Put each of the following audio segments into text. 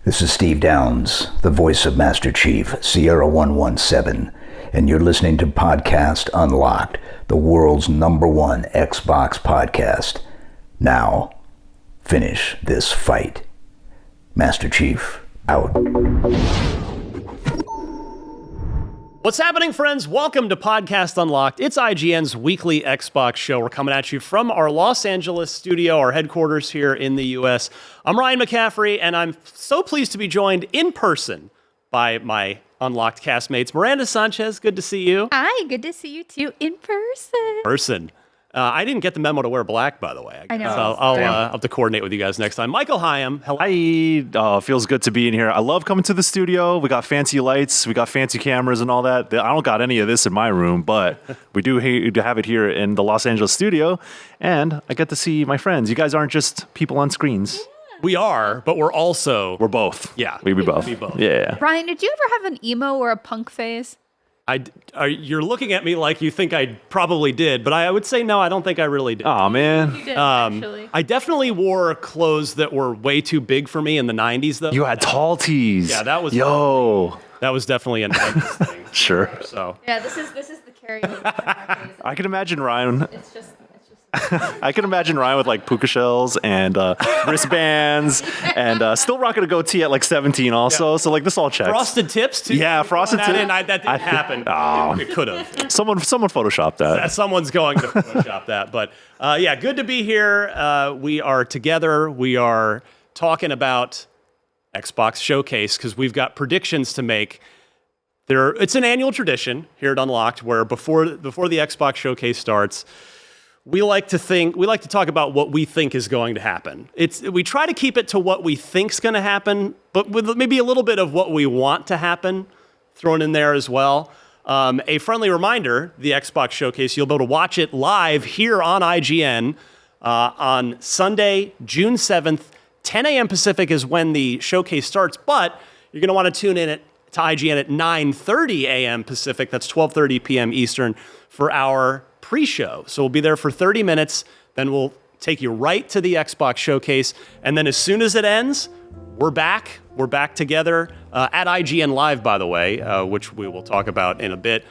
This is Steve Downs, the voice of Master Chief, Sierra 117, and you're listening to Podcast Unlocked, the world's #1 Xbox podcast. Now, finish this fight. Master Chief, out. What's happening, friends? Welcome to Podcast Unlocked. It's IGN's weekly Xbox show. We're coming at you from our Los Angeles studio, our headquarters here in the U.S. I'm Ryan McCaffrey, and I'm so pleased to be joined in person by my Unlocked castmates. Miranda Sanchez, good to see you. Hi, good to see you too in person. I didn't get the memo to wear black, by the way. I know. So I'll have to coordinate with you guys next time. Michael Hyam, hello. Hi. Feels good to be in here. I love coming to the studio. We got fancy lights. We got fancy cameras and all that. I don't got any of this in my room, but we do have it here in the Los Angeles studio. And I get to see my friends. You guys aren't just people on screens. We are, but we're both. Yeah. We both. We both. Yeah. Ryan, did you ever have an emo or a punk phase? You're looking at me like you think I probably did, but I would say no, I don't think I really did. Oh, man. You did, actually. I definitely wore clothes that were way too big for me in the 90s, though. You had tall tees. Yeah, that was... Yo. That was definitely a 90s thing. Sure. So. Yeah, this is the karaoke. I can imagine Ryan... It's just... I can imagine Ryan with like puka shells and wristbands and still rocking a goatee at like 17 also. Yeah. So like this all checks. Frosted tips too? Yeah, frosted tips. That didn't happen. Oh. It could have. Someone photoshopped that. Someone's going to Photoshop that. But yeah, good to be here. We are together. We are talking about Xbox Showcase because we've got predictions to make. It's an annual tradition here at Unlocked where before the Xbox Showcase starts, we like to talk about what we think is going to happen. We try to keep it to what we think's going to happen, but with maybe a little bit of what we want to happen thrown in there as well. A friendly reminder, the Xbox Showcase, you'll be able to watch it live here on IGN on Sunday, June 7th. 10 a.m. Pacific is when the showcase starts, but you're going to want to tune in to IGN at 9:30 a.m. Pacific. That's 12:30 p.m. Eastern for our pre-show. So we'll be there for 30 minutes, then we'll take you right to the Xbox Showcase, and then as soon as it ends, we're back together at IGN Live, by the way, which we will talk about in a bit.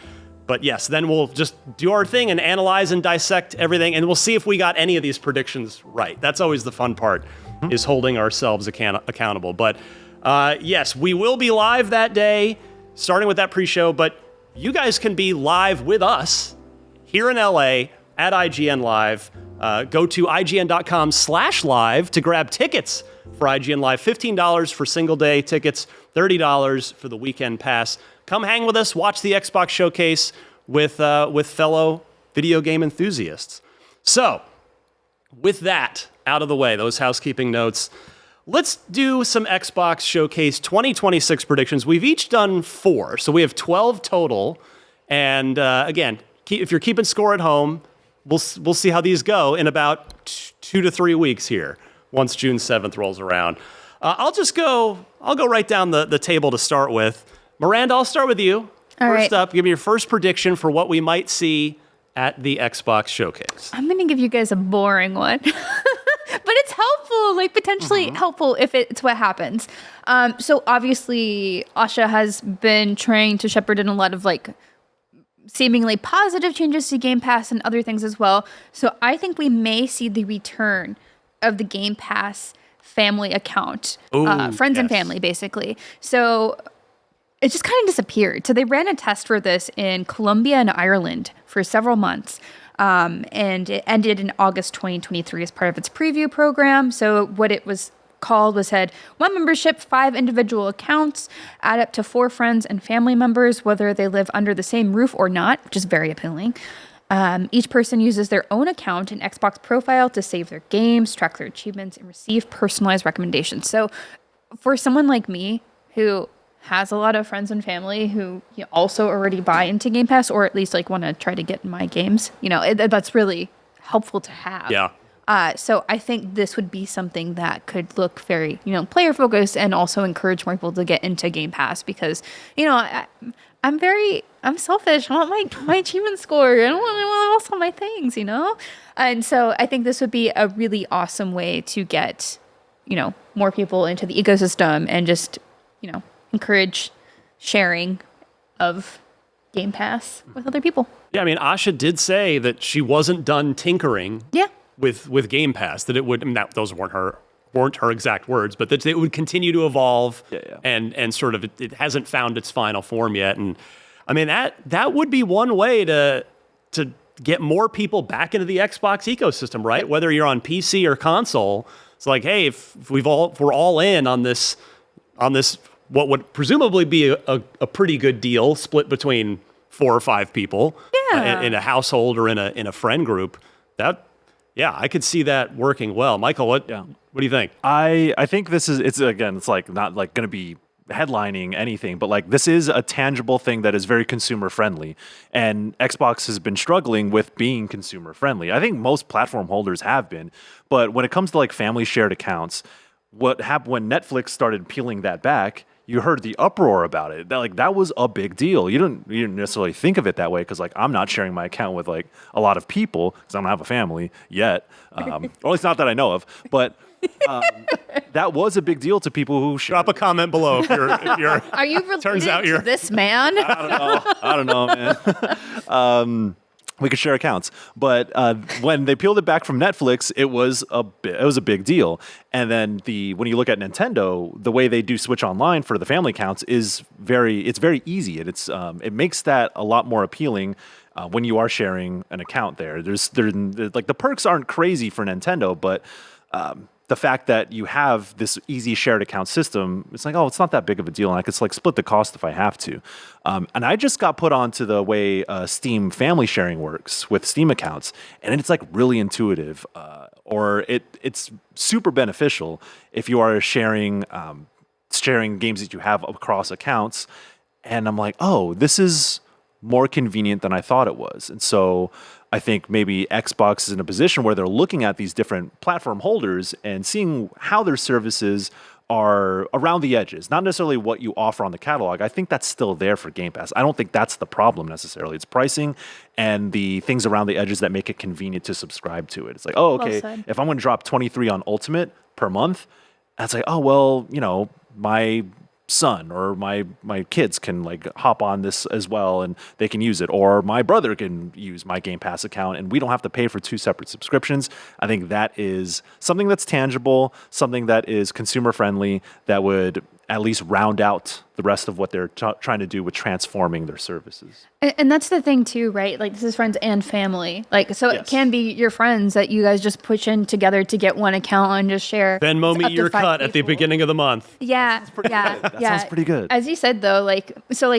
But yes, then we'll just do our thing and analyze and dissect everything, and we'll see if we got any of these predictions right. That's always the fun part, is holding ourselves accountable. But yes, we will be live that day, starting with that pre-show, but you guys can be live with us here in LA at IGN Live. Go to IGN.com/live to grab tickets for IGN Live. $15 for single day tickets, $30 for the weekend pass. Come hang with us, watch the Xbox Showcase with fellow video game enthusiasts. So, with that out of the way, those housekeeping notes, let's do some Xbox Showcase 2026 predictions. We've each done 4, so we have 12 total. And again, if you're keeping score at home, we'll see how these go in about 2 to 3 weeks here, once June 7th rolls around. I'll go right down the table to start with. Miranda, I'll start with you. First up, give me your first prediction for what we might see at the Xbox Showcase. I'm going to give you guys a boring one. But it's helpful, like potentially helpful if it's what happens. So obviously, Asha has been trying to shepherd in a lot of like seemingly positive changes to Game Pass and other things as well. So I think we may see the return of the Game Pass family account, friends and family, basically. So it just kind of disappeared. So they ran a test for this in Colombia and Ireland for several months. And it ended in August 2023 as part of its preview program. So what it was called had 1 membership, 5 individual accounts, add up to 4 friends and family members, whether they live under the same roof or not, which is very appealing. Each person uses their own account and Xbox profile to save their games, track their achievements, and receive personalized recommendations. So for someone like me who has a lot of friends and family who also already buy into Game Pass, or at least like want to try to get my games, that's really helpful to have. Yeah. So I think this would be something that could look very, player focused and also encourage more people to get into Game Pass because, I'm selfish. I want my achievement score. I want all my things, And so I think this would be a really awesome way to get more people into the ecosystem and just, encourage sharing of Game Pass with other people. Yeah, I mean, Asha did say that she wasn't done tinkering with Game Pass, that it would, those weren't her exact words, but that it would continue to evolve and sort of it hasn't found its final form yet. And I mean, that would be one way to get more people back into the Xbox ecosystem, right? Whether you're on PC or console, it's like, hey, if we're all in on this, what would presumably be a pretty good deal split between 4 or 5 people in a household or in a friend group, I could see that working well. Michael, what do you think? I think it's like not like going to be headlining anything, but like this is a tangible thing that is very consumer friendly, and Xbox has been struggling with being consumer friendly. I think most platform holders have been, but when it comes to like family shared accounts, what happened when Netflix started peeling that back, you heard the uproar about it. That was a big deal. You didn't necessarily think of it that way because like I'm not sharing my account with like a lot of people because I don't have a family yet, or at least not that I know of. But that was a big deal to people who drop a comment below if you're Are you related turns out you're to this man? I don't know, man. We could share accounts, but when they peeled it back from Netflix, it was a big deal. And then when you look at Nintendo, the way they do Switch Online for the family accounts is very easy, and it makes that a lot more appealing when you are sharing an account there. There's like the perks aren't crazy for Nintendo, but the fact that you have this easy shared account system, it's like, oh, it's not that big of a deal, and I could like split the cost if I have to. And I just got put onto the way Steam family sharing works with Steam accounts, and it's like really intuitive, or it's super beneficial if you are sharing games that you have across accounts. And I'm like, oh, this is more convenient than I thought it was. And so I think maybe Xbox is in a position where they're looking at these different platform holders and seeing how their services are around the edges, not necessarily what you offer on the catalog. I think that's still there for Game Pass. I don't think that's the problem necessarily. It's pricing and the things around the edges that make it convenient to subscribe to it. It's like, oh, okay, if I'm going to drop $23 on Ultimate per month, that's like, oh, well, my son or my kids can like hop on this as well and they can use it, or my brother can use my Game Pass account and we don't have to pay for 2 separate subscriptions. I think that is something that's tangible, something that is consumer friendly, that would at least round out the rest of what they're trying to do with transforming their services. And that's the thing too, right? Like this is friends and family. Like, so It can be your friends that you guys just push in together to get one account and just share. Venmo me your cut at the beginning of the month. Yeah. That sounds pretty good. As you said though, like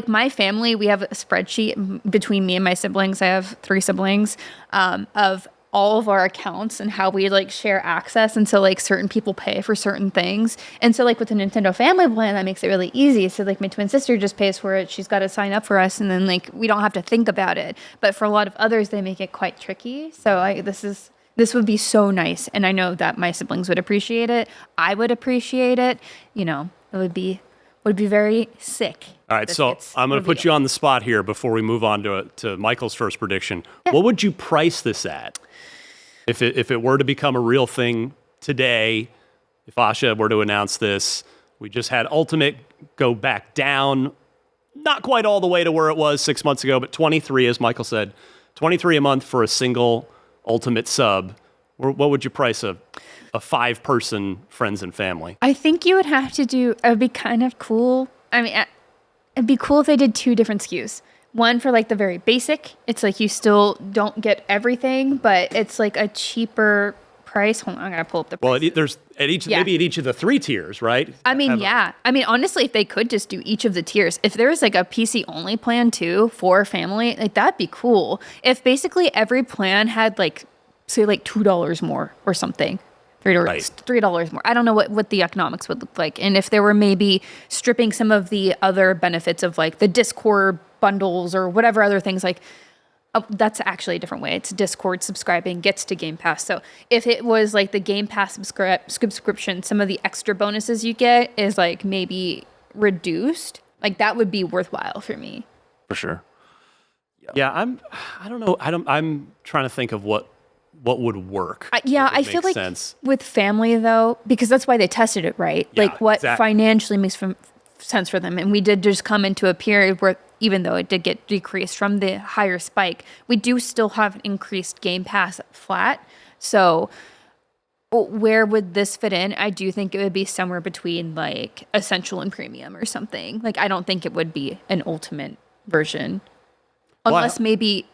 my family, we have a spreadsheet between me and my siblings. I have 3 siblings, of all of our accounts and how we like share access, and so like certain people pay for certain things, and so like with the Nintendo family plan that makes it really easy. So like my twin sister just pays for it, she's got to sign up for us, and then like we don't have to think about it. But for a lot of others they make it quite tricky, so this would be so nice, and I know that my siblings would appreciate it. I would appreciate it. It would be very sick. All right, so I'm going to put you on the spot here before we move on to Michael's first prediction. What would you price this at? If it were to become a real thing today, if Asha were to announce this, we just had Ultimate go back down, not quite all the way to where it was 6 months ago, but 23, as Michael said, 23 a month for a single Ultimate sub. What would you price a 5-person friends and family? I think you would have to it would be kind of cool. I mean, it'd be cool if they did 2 different SKUs. One for like the very basic. It's like you still don't get everything, but it's like a cheaper price. Hold on, I'm gonna pull up the price. Well, there's maybe at each of the 3 tiers, right? I mean, honestly, if they could just do each of the tiers, if there was like a PC only plan too for family, like that'd be cool. If basically every plan had like, say like $2 more or something. $3 more. I don't know what the economics would look like. And if they were maybe stripping some of the other benefits of like the Discord bundles or whatever other things, like that's actually a different way. It's Discord subscribing gets to Game Pass. So if it was like the Game Pass subscription, some of the extra bonuses you get is like maybe reduced. Like that would be worthwhile for me. For sure. Yeah, I don't know. I'm trying to think of what would work. I feel like sense. with family though, because that's why they tested it, right? Yeah, like what exactly. financially makes sense for them. And we did just come into a period where even though it did get decreased from the higher spike, we do still have an increased Game Pass flat. So where would this fit in? I do think it would be somewhere between like Essential and Premium or something. Like I don't think it would be an ultimate version. Unless maybe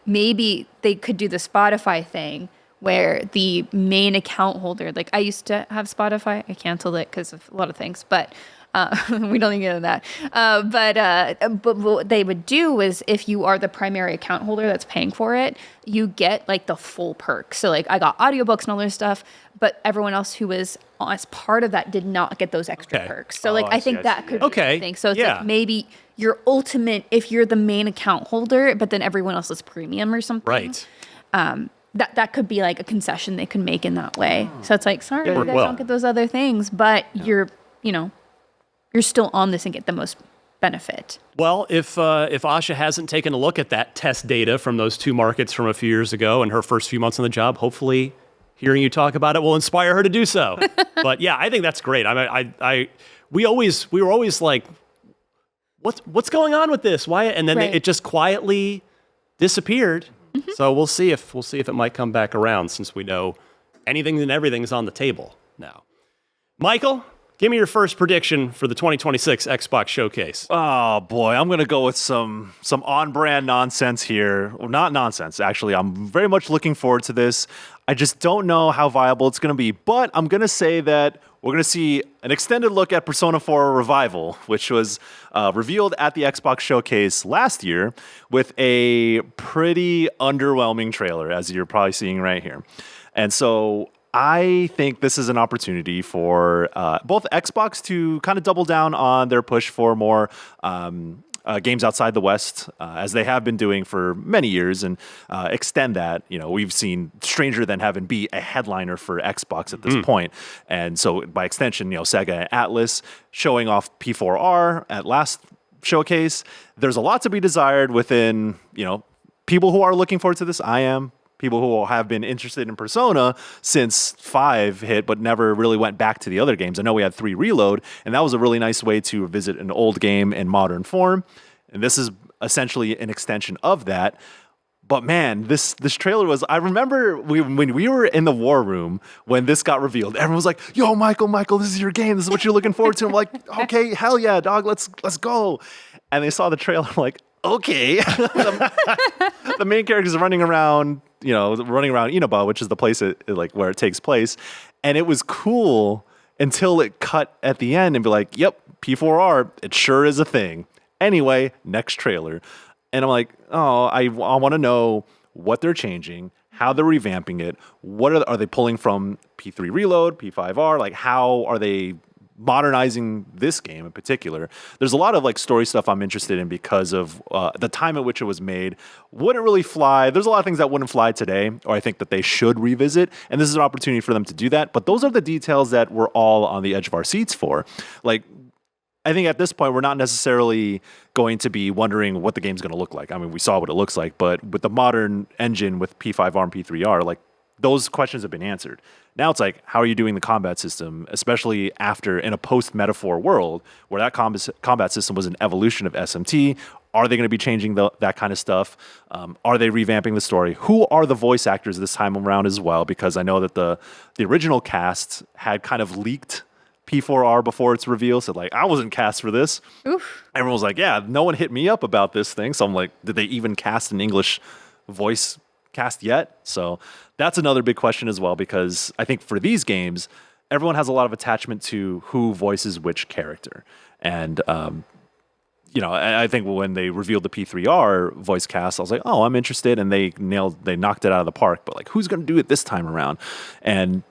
they could do the Spotify thing where the main account holder, like I used to have Spotify. I canceled it because of a lot of things, but we don't need to get into that. But what they would do is if you are the primary account holder that's paying for it, you get like the full perks. So like I got audiobooks and all this stuff, but everyone else who was as part of that did not get those extra perks. So like I think that could be a thing. So it's like maybe your ultimate if you're the main account holder, but then everyone else is premium or something. Right. That could be like a concession they can make in that way. So it's like, sorry, you guys don't get those other things, but you're still on this and get the most benefit. Well, if Asha hasn't taken a look at that test data from those two markets from a few years ago and her first few months on the job, hopefully hearing you talk about it will inspire her to do so. But yeah, I think that's great. We were always like, what's going on with this? Why? And then it just quietly disappeared. Mm-hmm. So we'll see if it might come back around since we know anything and everything's on the table now. Michael, give me your first prediction for the 2026 Xbox Showcase. Oh boy, I'm gonna go with some on-brand nonsense here. Well, not nonsense, actually. I'm very much looking forward to this. I just don't know how viable it's gonna be, but I'm gonna say that we're gonna see an extended look at Persona 4 Revival, which was revealed at the Xbox Showcase last year with a pretty underwhelming trailer, as you're probably seeing right here. And so I think this is an opportunity for both Xbox to kind of double down on their push for more games outside the West, as they have been doing for many years, and extend that. We've seen Stranger Than Heaven be a headliner for Xbox at this point. And so by extension, Sega and Atlas showing off P4R at last showcase. There's a lot to be desired within, people who are looking forward to this. I am. People who have been interested in Persona since 5 hit, but never really went back to the other games. I know we had 3 Reload, and that was a really nice way to visit an old game in modern form. And this is essentially an extension of that. But man, this trailer was, I remember when we were in the war room, when this got revealed, everyone was like, yo, Michael, this is your game. This is what you're looking forward to. I'm like, okay, hell yeah, dog, let's go. And they saw the trailer, I'm like, okay. The main character is running around Inaba, which is the place where it takes place. And it was cool until it cut at the end and be like, yep, P4R, it sure is a thing. Anyway, next trailer. And I'm like, oh, I want to know what they're changing, how they're revamping it. What are they pulling from P3 Reload, P5R? Like, how are they modernizing this game in particular? There's a lot of story stuff I'm interested in because of the time at which it was made. Wouldn't really fly. There's a lot of things that wouldn't fly today, or I think that they should revisit, and this is an opportunity for them to do that. But those are the details that we're all on the edge of our seats for. I think at this point, we're not necessarily going to be wondering what the game's going to look like. I mean, we saw what it looks like, but with the modern engine with P5R and P3R, those questions have been answered. Now it's how are you doing the combat system, especially after in a post-metaphor world where that combat system was an evolution of SMT? Are they going to be changing that kind of stuff? Are they revamping the story? Who are the voice actors this time around as well? Because I know that the original cast had kind of leaked P4R before its reveal, said I wasn't cast for this. Oof. Everyone was like, yeah, no one hit me up about this thing. So I'm like, did they even cast an English voice cast yet? So that's another big question as well, because I think for these games, everyone has a lot of attachment to who voices which character. And, I think when they revealed the P3R voice cast, I was like, oh, I'm interested. And they knocked it out of the park. But who's going to do it this time around? And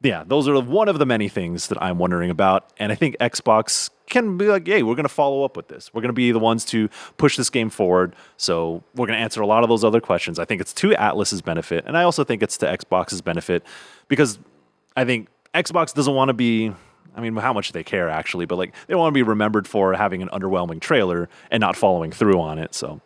yeah, those are one of the many things that I'm wondering about. And I think Xbox can be like, hey, we're going to follow up with this. We're going to be the ones to push this game forward. So we're going to answer a lot of those other questions. I think it's to Atlas's benefit. And I also think it's to Xbox's benefit, because I think Xbox doesn't want to be, how much do they care actually? But they don't want to be remembered for having an underwhelming trailer and not following through on it. So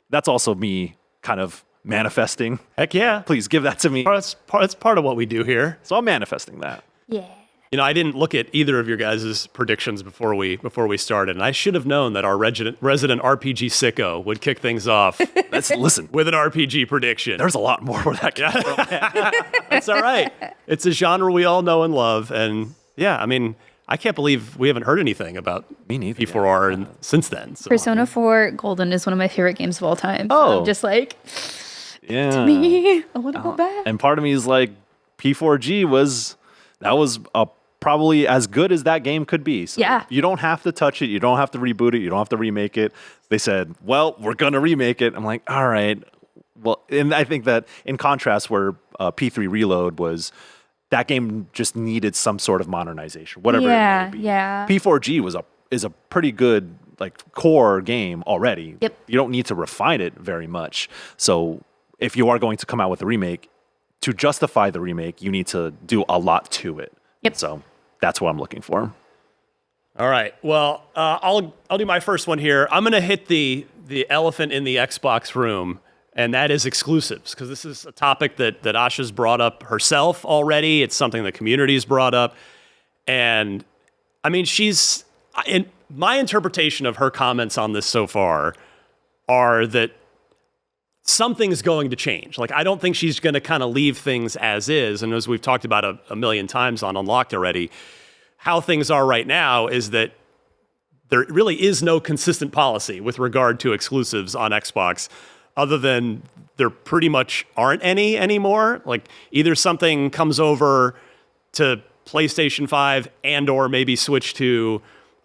that's also me kind of manifesting. Heck yeah. Please give that to me. That's part of what we do here. So I'm manifesting that. Yeah. You know, I didn't look at either of your guys' predictions before we started, and I should have known that our resident RPG sicko would kick things off Listen, with an RPG prediction. there's a lot more where that came from. That's all right. It's a genre we all know and love, and yeah, I mean, I can't believe we haven't heard anything about Me neither, P4R and since then. So. Persona 4 Golden is one of my favorite games of all time. So Oh. I'm just like, Yeah. me, I want to go back. And part of me is like, P4G was probably as good as that game could be. So Yeah. you don't have to touch it. You don't have to reboot it. You don't have to remake it. They said, well, we're going to remake it. I'm like, all right. Well, and I think that in contrast where P3 Reload was, that game just needed some sort of modernization, whatever it may be. Yeah. P4G is a pretty good like core game already. Yep. You don't need to refine it very much. So if you are going to come out with a remake, to justify the remake, you need to do a lot to it. Yep. So that's what I'm looking for. All right. Well, I'll do my first one here. I'm going to hit the elephant in the Xbox room, and that is exclusives, because this is a topic that Asha's brought up herself already. It's something the community's brought up. And I mean, my interpretation of her comments on this so far are that something's going to change. Like, I don't think she's going to kind of leave things as is. And as we've talked about a million times on Unlocked already, how things are right now is that there really is no consistent policy with regard to exclusives on Xbox, other than there pretty much aren't any anymore. Like, either something comes over to PlayStation 5 and or maybe switch to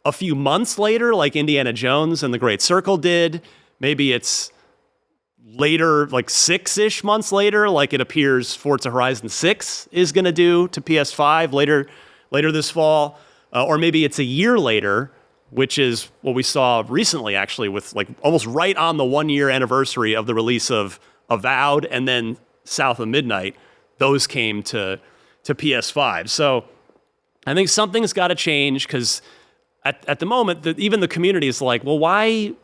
a few months later, like Indiana Jones and The Great Circle did. Maybe it's later, like 6-ish months later, like it appears Forza Horizon 6 is going to do to PS5 later this fall. Or maybe it's a year later, which is what we saw recently, actually, with like almost right on the 1-year anniversary of the release of Avowed and then South of Midnight. Those came to PS5. So I think something's got to change, because at the moment, even the community is like, well, why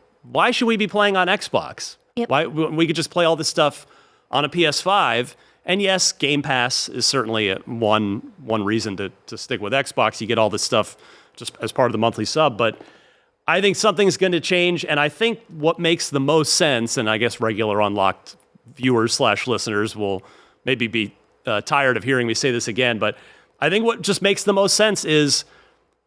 should we be playing on Xbox? Yep. Why we could just play all this stuff on a PS5? And yes, Game Pass is certainly one reason to stick with Xbox. You get all this stuff just as part of the monthly sub. But I think something's going to change. And I think what makes the most sense, and I guess regular Unlocked viewers / listeners will maybe be tired of hearing me say this again, but I think what just makes the most sense is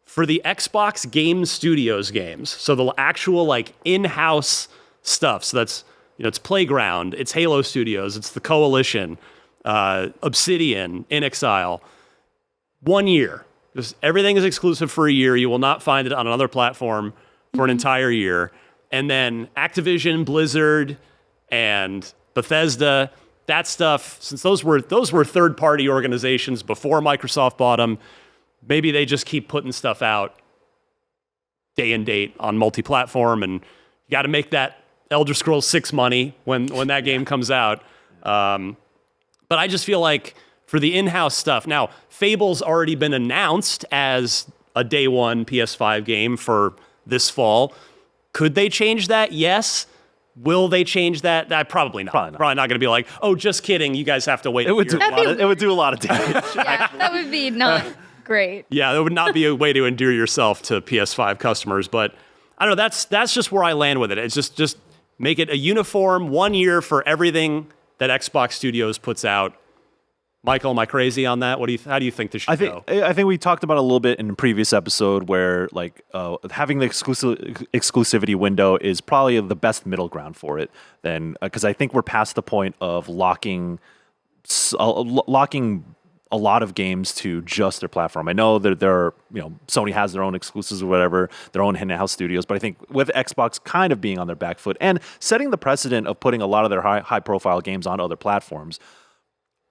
for the Xbox Game Studios games. So the actual like in-house stuff. So that's, it's Playground, it's Halo Studios, it's the Coalition, Obsidian, In Exile. 1 year. Just everything is exclusive for a year. You will not find it on another platform for an entire year. And then Activision, Blizzard, and Bethesda, that stuff, since those were third-party organizations before Microsoft bought them, maybe they just keep putting stuff out day and date on multi-platform, and you got to make that Elder Scrolls 6 money when that game comes out. But I just feel like for the in-house stuff, now, Fable's already been announced as a day one PS5 game for this fall. Could they change that? Yes. Will they change that? Probably not. Probably not going to be like, oh, just kidding. You guys have to wait. It would do a lot of damage. Yeah, that would be not great. Yeah, that would not be a way to endear yourself to PS5 customers. But I don't know. That's just where I land with it. It's just make it a uniform 1 year for everything that Xbox Studios puts out. Michael, am I crazy on that? How do you think this should go? I think we talked about it a little bit in a previous episode where like having the exclusivity window is probably the best middle ground for it. Then because I think we're past the point of locking a lot of games to just their platform. I know that Sony has their own exclusives or whatever, their own in-house studios, but I think with Xbox kind of being on their back foot and setting the precedent of putting a lot of their high-profile games on other platforms.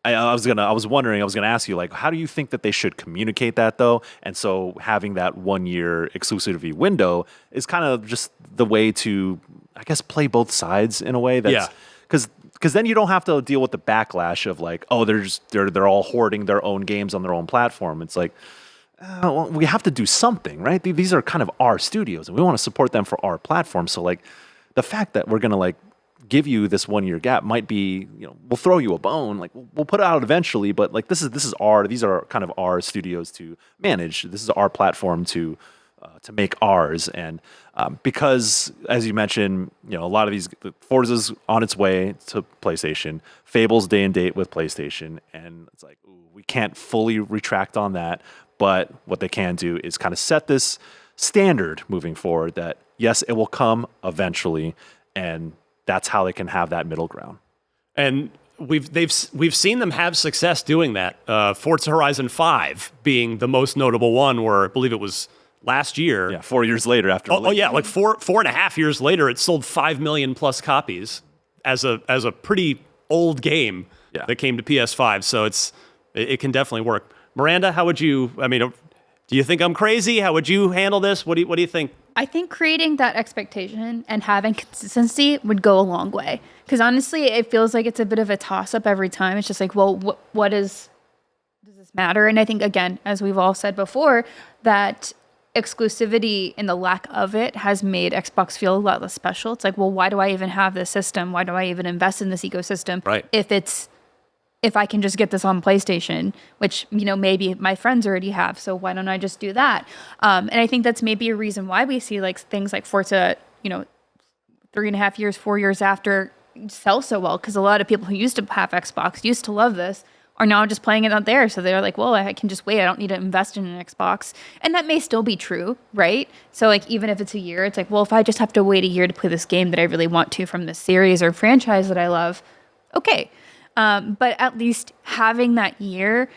I was gonna ask you, like, how do you think that they should communicate that though? And so having that 1 year exclusivity window is kind of just the way to, I guess, play both sides in a way. Because then you don't have to deal with the backlash of like, oh, they're all hoarding their own games on their own platform. It's like, well, we have to do something, right? These are kind of our studios, and we want to support them for our platform. So like, the fact that we're gonna like give you this 1 year gap might be, we'll throw you a bone, like we'll put it out eventually, but like these are kind of our studios to manage. This is our platform to make ours. And because, as you mentioned, a lot of these, Forza's on its way to PlayStation, Fable's day and date with PlayStation, and it's like, ooh, we can't fully retract on that, but what they can do is kind of set this standard moving forward that, yes, it will come eventually, and that's how they can have that middle ground. And we've seen them have success doing that. Forza Horizon 5 being the most notable one, where I believe it was last year. Yeah, 4 years later after. Oh yeah, like 4.5 years later, it sold 5 million plus copies as a pretty old game that came to PS5. So it can definitely work. Miranda, how would you? I mean, do you think I'm crazy? How would you handle this? What do you think? I think creating that expectation and having consistency would go a long way. Because honestly, it feels like it's a bit of a toss-up every time. It's just like, well, does this matter? And I think, again, as we've all said before, that exclusivity and the lack of it has made Xbox feel a lot less special. It's like, well, why do I even have this system? Why do I even invest in this ecosystem? Right. If I can just get this on PlayStation, which, maybe my friends already have, so why don't I just do that? And I think that's maybe a reason why we see like things like Forza, 3.5 years, 4 years after sell so well, because a lot of people who used to have Xbox, used to love this, are now just playing it out there. So they're like, well, I can just wait. I don't need to invest in an Xbox. And that may still be true, right? So like, even if it's a year, it's like, well, if I just have to wait a year to play this game that I really want to from this series or franchise that I love, okay. But at least having that year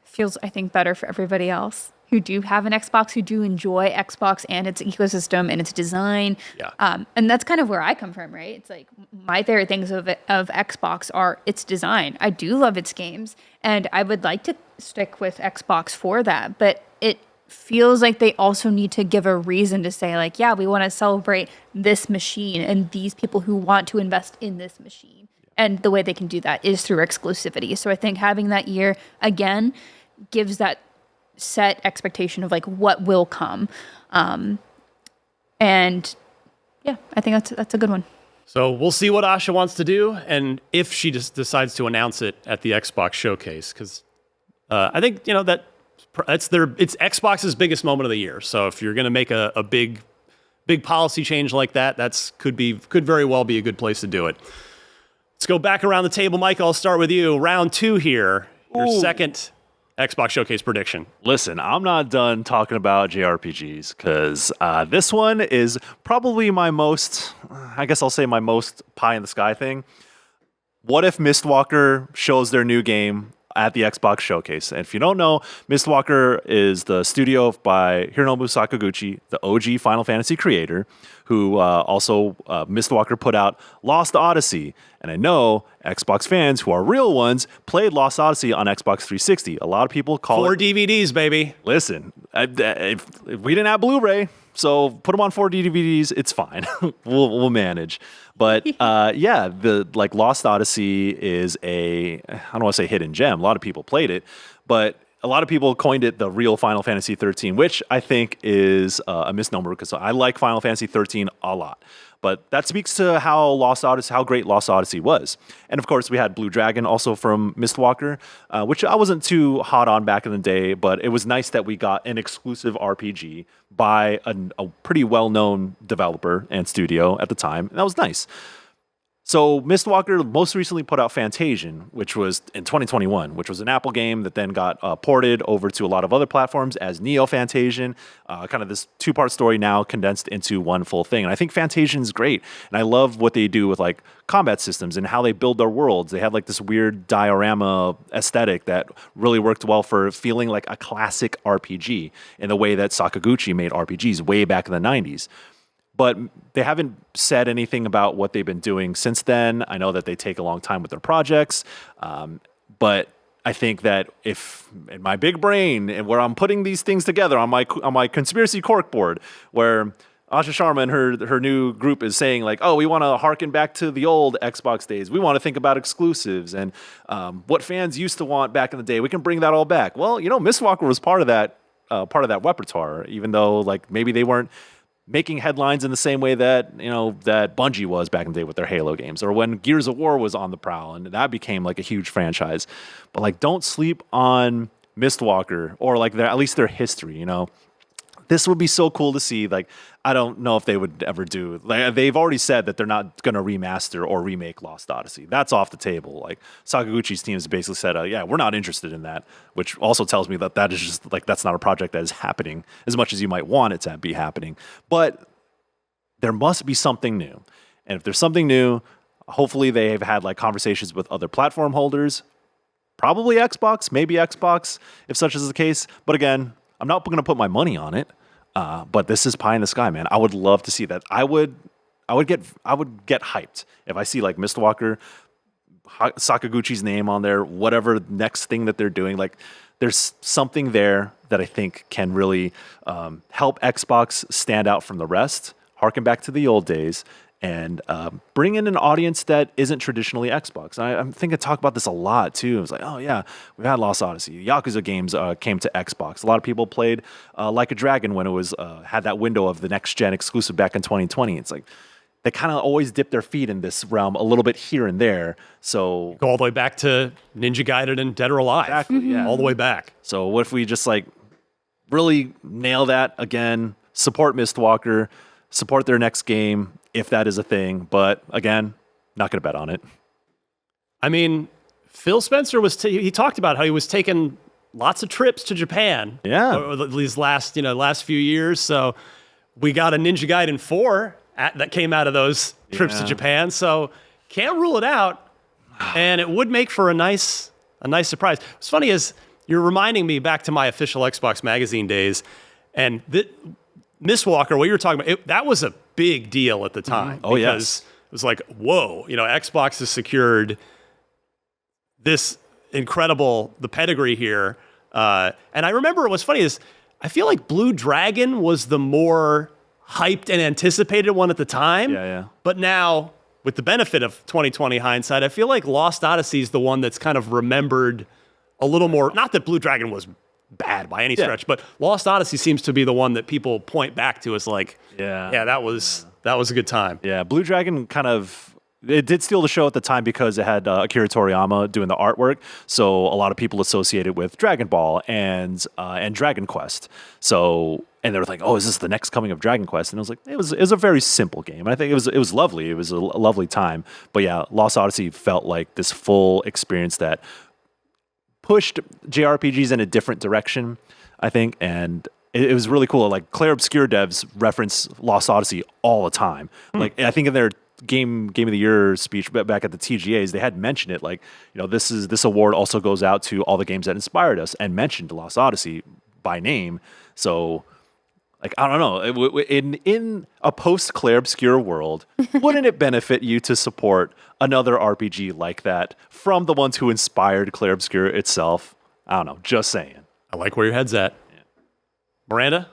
feels, I think, better for everybody else who do have an Xbox, who do enjoy Xbox and its ecosystem and its design. Yeah. And that's kind of where I come from, right? It's like my favorite things of Xbox are its design. I do love its games, and I would like to stick with Xbox for that. But it feels like they also need to give a reason to say, like, yeah, we want to celebrate this machine and these people who want to invest in this machine. And the way they can do that is through exclusivity. So I think having that year, again, gives that set expectation of like what will come. And yeah, I think that's a good one. So we'll see what Asha wants to do, and if she just decides to announce it at the Xbox showcase, because I think it's Xbox's biggest moment of the year. So if you're going to make a big policy change like that, could very well be a good place to do it. Let's go back around the table, Mike. I'll start with you. Round 2 here. Your second Xbox Showcase prediction. Listen, I'm not done talking about JRPGs because this one is probably my most pie in the sky thing. What if Mistwalker shows their new game at the Xbox Showcase? And if you don't know, Mistwalker is the studio by Hironobu Sakaguchi, the OG Final Fantasy creator, who also Mistwalker put out Lost Odyssey. And I know Xbox fans who are real ones played Lost Odyssey on Xbox 360. A lot of people call 4 DVDs, baby. Listen, if we didn't have Blu-ray, so put them on 4 DVDs. It's fine. we'll manage. But the Lost Odyssey is I don't want to say hidden gem. A lot of people played it, but a lot of people coined it the real Final Fantasy 13, which I think is a misnomer because I like Final Fantasy 13 a lot. But that speaks to how great Lost Odyssey was. And of course, we had Blue Dragon also from Mistwalker, which I wasn't too hot on back in the day, but it was nice that we got an exclusive RPG by a pretty well-known developer and studio at the time. And that was nice. So Mistwalker most recently put out Fantasian, which was in 2021, which was an Apple game that then got ported over to a lot of other platforms as Neo Fantasian, kind of this 2-part story now condensed into one full thing. And I think Fantasian is great. And I love what they do with like combat systems and how they build their worlds. They have like this weird diorama aesthetic that really worked well for feeling like a classic RPG in the way that Sakaguchi made RPGs way back in the 90s. But they haven't said anything about what they've been doing since then. I know that they take a long time with their projects. But I think that if in my big brain and where I'm putting these things together on my conspiracy corkboard, where Asha Sharma and her new group is saying like, oh, we want to harken back to the old Xbox days. We want to think about exclusives and what fans used to want back in the day. We can bring that all back. Well, Mistwalker was part of that repertoire, even though like maybe they weren't making headlines in the same way that that Bungie was back in the day with their Halo games, or when Gears of War was on the prowl and that became like a huge franchise. But like, don't sleep on Mistwalker or like at least their history. This would be so cool to see. Like, I don't know if they would ever do. Like, they've already said that they're not going to remaster or remake Lost Odyssey. That's off the table. Like, Sakaguchi's team has basically said, yeah, we're not interested in that. Which also tells me that is just like, that's not a project that is happening as much as you might want it to be happening. But there must be something new. And if there's something new, hopefully they have had like conversations with other platform holders. Probably Xbox, maybe Xbox, if such is the case. But again, I'm not going to put my money on it. But this is pie in the sky, man. I would love to see that. I would get hyped if I see like Mistwalker, Sakaguchi's name on there, whatever next thing that they're doing. Like, there's something there that I think can really help Xbox stand out from the rest, harken back to the old days, and bring in an audience that isn't traditionally Xbox. And I'm thinking, talk about this a lot too. It was like, oh yeah, we had Lost Odyssey. Yakuza games came to Xbox. A lot of people played Like a Dragon when it was had that window of the next gen exclusive back in 2020. It's like they kind of always dip their feet in this realm a little bit here and there. So go all the way back to Ninja Gaiden and Dead or Alive. Exactly, yeah. All the way back. So what if we just like really nail that again? Support Mistwalker, support their next game, if that is a thing. But again, not going to bet on it. I mean, Phil Spencer he talked about how he was taking lots of trips to Japan. Yeah. Over these last few years. So we got a Ninja Gaiden 4 that came out of those trips to Japan. So can't rule it out. And it would make for a nice surprise. What's funny is you're reminding me back to my official Xbox magazine days. And Mistwalker, what you were talking about, that was a big deal at the time. Oh, because it was like, whoa, Xbox has secured this the pedigree here. And I remember what's funny is I feel like Blue Dragon was the more hyped and anticipated one at the time. Yeah. But now, with the benefit of 2020 hindsight, I feel like Lost Odyssey is the one that's kind of remembered a little more. Not that Blue Dragon was bad by any stretch, but Lost Odyssey seems to be the one that people point back to as like, that was a good time. Yeah, Blue Dragon it did steal the show at the time because it had Akira Toriyama doing the artwork, so a lot of people associated with Dragon Ball and Dragon Quest. So, and they were like, "Oh, is this the next coming of Dragon Quest?" And I was like, "It was a very simple game." And I think it was lovely. It was a lovely time. But yeah, Lost Odyssey felt like this full experience that pushed JRPGs in a different direction, I think, and it was really cool. Like, Claire Obscure devs reference Lost Odyssey all the time. Like, I think in their game of the year speech back at the TGAs, they had mentioned it. Like, this award also goes out to all the games that inspired us, and mentioned Lost Odyssey by name. So, like, I don't know, in a post Claire Obscure world, wouldn't it benefit you to support another RPG like that from the ones who inspired Claire Obscure itself? I don't know, just saying. I like where your head's at. Yeah. Miranda?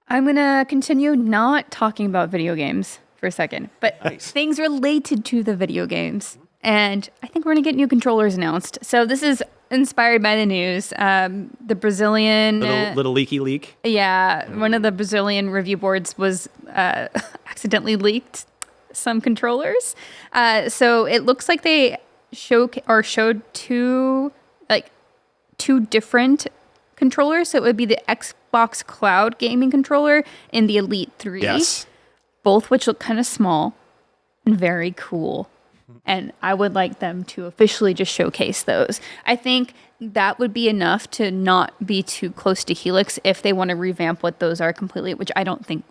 I'm going to continue not talking about video games for a second, but Nice. things related to the video games. And I think we're going to get new controllers announced. So this is inspired by the news. The Brazilian... Little leaky leak. Yeah, one of the Brazilian review boards was accidentally leaked some controllers. So it looks like they showed two different controllers. So it would be the Xbox Cloud gaming controller and the Elite 3. Yes. Both which look kind of small and very cool. And I would like them to officially just showcase those. I think that would be enough to not be too close to Helix if they want to revamp what those are completely, which I don't think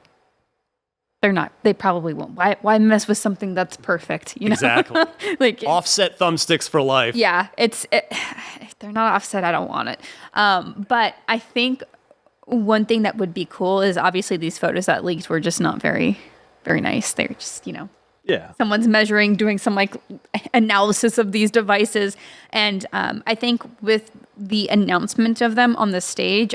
they're not. They probably won't. Why mess with something that's perfect? Exactly. Like, offset thumbsticks for life. yeah, if they're not offset, I don't want it. But I think one thing that would be cool is obviously these photos that leaked were just not very, very nice. They're just, Yeah. someone's measuring, doing some like analysis of these devices. And I think with the announcement of them on the stage,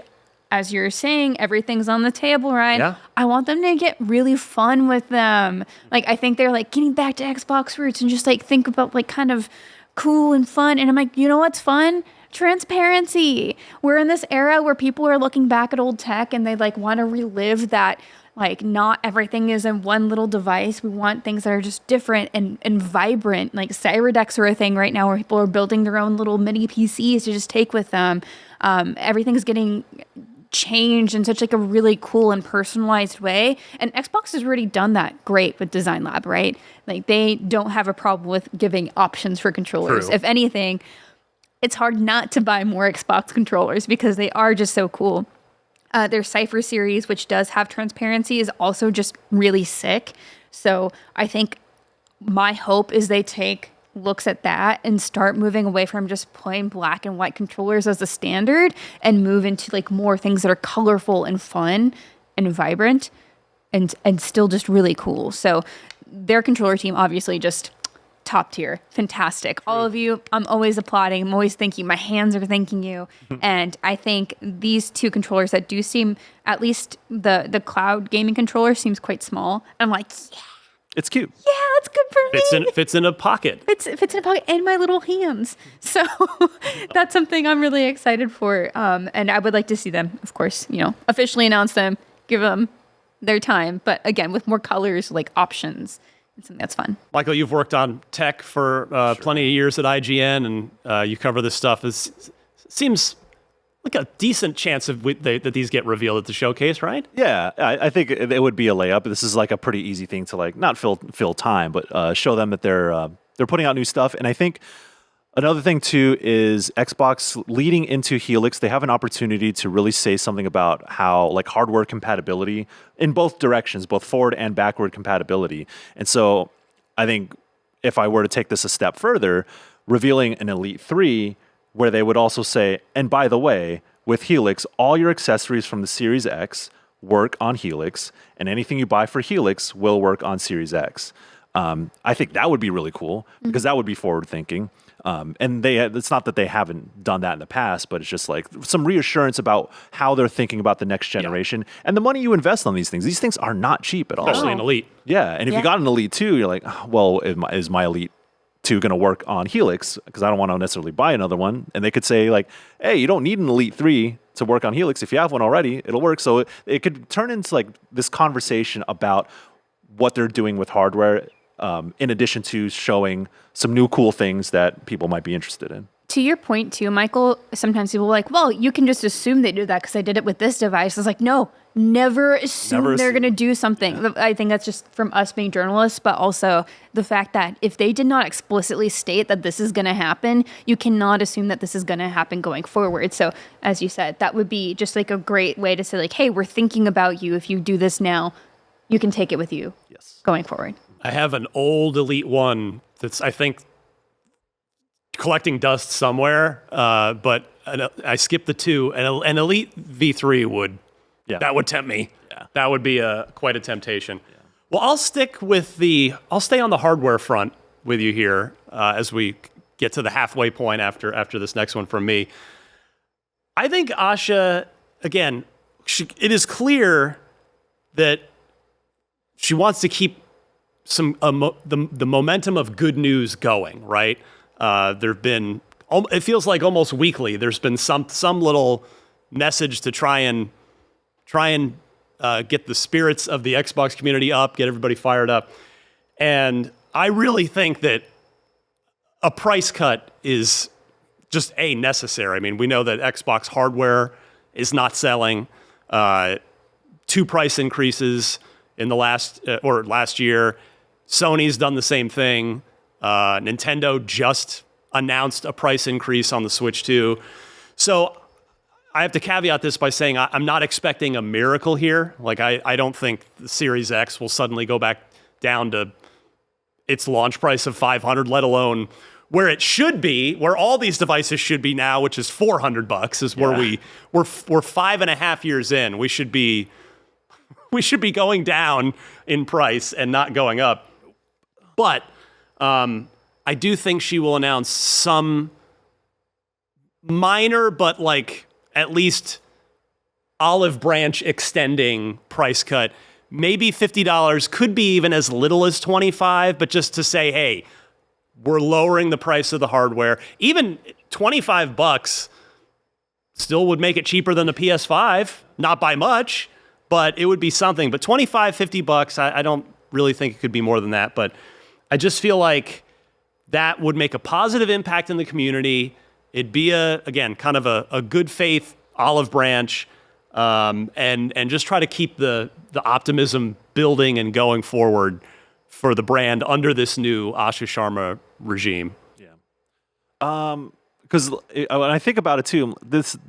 as you're saying, everything's on the table, right? Yeah. I want them to get really fun with them. Like, I think they're like getting back to Xbox roots and just like think about like kind of cool and fun. And I'm like, you know what's fun? Transparency. We're in this era where people are looking back at old tech and they like want to relive that Like, not everything is in one little device. We want things that are just different and vibrant. Like, cyber decks are a thing right now where people are building their own little mini PCs to just take with them. Everything's getting changed in such like a really cool and personalized way. And Xbox has already done that great with Design Lab, right? Like, they don't have a problem with giving options for controllers. True. If anything, it's hard not to buy more Xbox controllers because they are just so cool. Their Cypher series, which does have transparency, is also just really sick. So I think my hope is they take looks at that and start moving away from just plain black and white controllers as a standard and move into like more things that are colorful and fun and vibrant and still just really cool. So their controller team, obviously, just top tier, fantastic. All of you, I'm always applauding. I'm always thanking. My hands are thanking you. And I think these two controllers that do seem, at least the cloud gaming controller seems quite small. I'm like, yeah, It's cute. yeah, it's good for me. Fits in a pocket. Fits in a pocket and my little hands. So that's something I'm really excited for. And I would like to see them, of course, officially announce them, give them their time. But again, with more colors, like options. It's something that's fun. Michael, you've worked on tech for plenty of years at IGN, and you cover this stuff. It seems like a decent chance that these get revealed at the showcase, right? Yeah, I think it would be a layup. This is like a pretty easy thing to like not fill time, but show them that they're putting out new stuff. And I think another thing too is Xbox leading into Helix. They have an opportunity to really say something about how like hardware compatibility in both directions, both forward and backward compatibility. And so I think if I were to take this a step further, revealing an Elite 3 where they would also say, and by the way, with Helix, all your accessories from the Series X work on Helix, and anything you buy for Helix will work on Series X. I think that would be really cool because that would be forward thinking. And it's not that they haven't done that in the past, but it's just like some reassurance about how they're thinking about the next generation and the money you invest on these things. These things are not cheap at all. Especially an Elite. Yeah, and if you got an Elite 2, you're like, well, is my Elite 2 going to work on Helix? Because I don't want to necessarily buy another one. And they could say like, hey, you don't need an Elite 3 to work on Helix. If you have one already, it'll work. So it could turn into like this conversation about what they're doing with hardware, in addition to showing some new cool things that people might be interested in. To your point too, Michael, sometimes people are like, well, you can just assume they do that because I did it with this device. It's like, no, never assume they're going to do something. Yeah. I think that's just from us being journalists, but also the fact that if they did not explicitly state that this is going to happen, you cannot assume that this is going to happen going forward. So as you said, that would be just like a great way to say like, hey, we're thinking about you. If you do this now, you can take it with you going forward. I have an old Elite 1 that's, I think, collecting dust somewhere, but I skipped the 2. An Elite V3 would tempt me. Yeah. That would be quite a temptation. Yeah. Well, I'll stay on the hardware front with you here as we get to the halfway point after this next one from me. I think Asha, again, it is clear that she wants to keep the momentum of good news going, right? There've been, it feels like almost weekly, there's been some little message to try and get the spirits of the Xbox community up, get everybody fired up. And I really think that a price cut is just necessary. I mean, we know that Xbox hardware is not selling. 2 price increases in the last year. Sony's done the same thing. Nintendo just announced a price increase on the Switch 2. So I have to caveat this by saying I'm not expecting a miracle here. Like, I don't think the Series X will suddenly go back down to its launch price of $500, let alone where it should be, where all these devices should be now, which is $400, is where we're 5.5 years in. We should be going down in price and not going up. But I do think she will announce some minor, but like at least olive branch extending price cut. Maybe $50, could be even as little as $25, but just to say, hey, we're lowering the price of the hardware. Even $25 still would make it cheaper than the PS5, not by much. but it would be something. But $25-$50, I don't really think it could be more than that. But I just feel like that would make a positive impact in the community. It'd be again, kind of a good faith olive branch, and just try to keep the optimism building and going forward for the brand under this new Asha Sharma regime. Yeah. Because when I think about it too,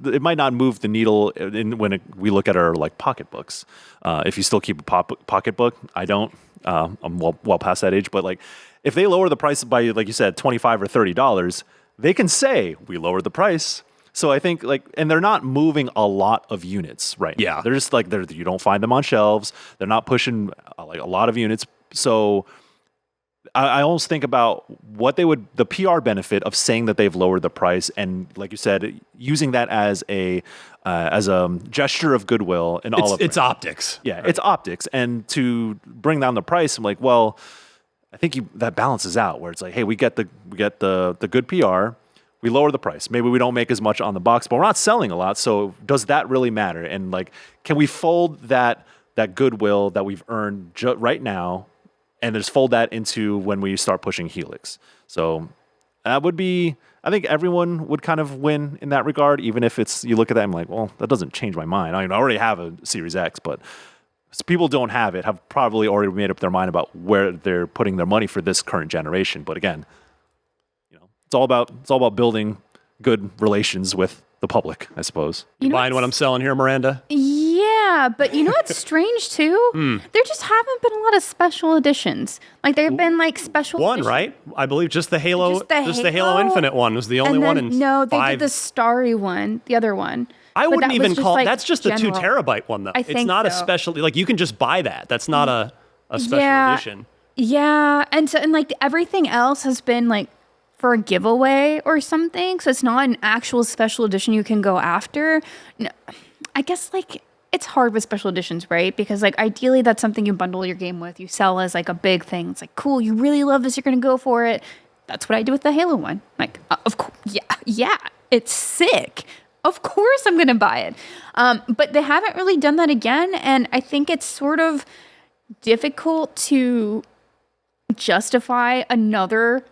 it might not move the needle when we look at our like pocketbooks. If you still keep a pocketbook, I don't. I'm well past that age, but like if they lower the price by, like you said, $25 or $30, they can say we lowered the price. So I think and they're not moving a lot of units right now. They're just you don't find them on shelves. They're not pushing like a lot of units. So I almost think about the PR benefit of saying that they've lowered the price, and like you said, using that as a gesture of goodwill in all of it's optics. Yeah, right. It's optics, and to bring down the price, I'm like, well, I think that balances out where it's like, hey, we get the good PR. We lower the price. Maybe we don't make as much on the box, but we're not selling a lot. So does that really matter? And like, can we fold that goodwill that we've earned right now, and just fold that into when we start pushing Helix? So that would be, I think everyone would kind of win in that regard. Even if you look at that and like, well, that doesn't change my mind. I already have a Series X, but people don't have it, have probably already made up their mind about where they're putting their money for this current generation. But again, it's all about building good relations with the public, I suppose. You buying what I'm selling here, Miranda? Yeah, but you know what's strange too? There just haven't been a lot of special editions. Like there have been like special one, right? I believe just the Halo, just the Halo Infinite one was the only one. No, they did the Starry one, the other one. I wouldn't even call that's just the 2 terabyte one though. It's not a special, like you can just buy that. That's not a special edition. Yeah, and like everything else has been like for a giveaway or something, so it's not an actual special edition you can go after. No, I guess like it's hard with special editions, right? Because like ideally that's something you bundle your game with, you sell as like a big thing. It's like, cool, you really love this, you're gonna go for it. That's what I do with the Halo one. Like, of course, yeah, it's sick. Of course I'm gonna buy it. But they haven't really done that again, and I think it's sort of difficult to justify another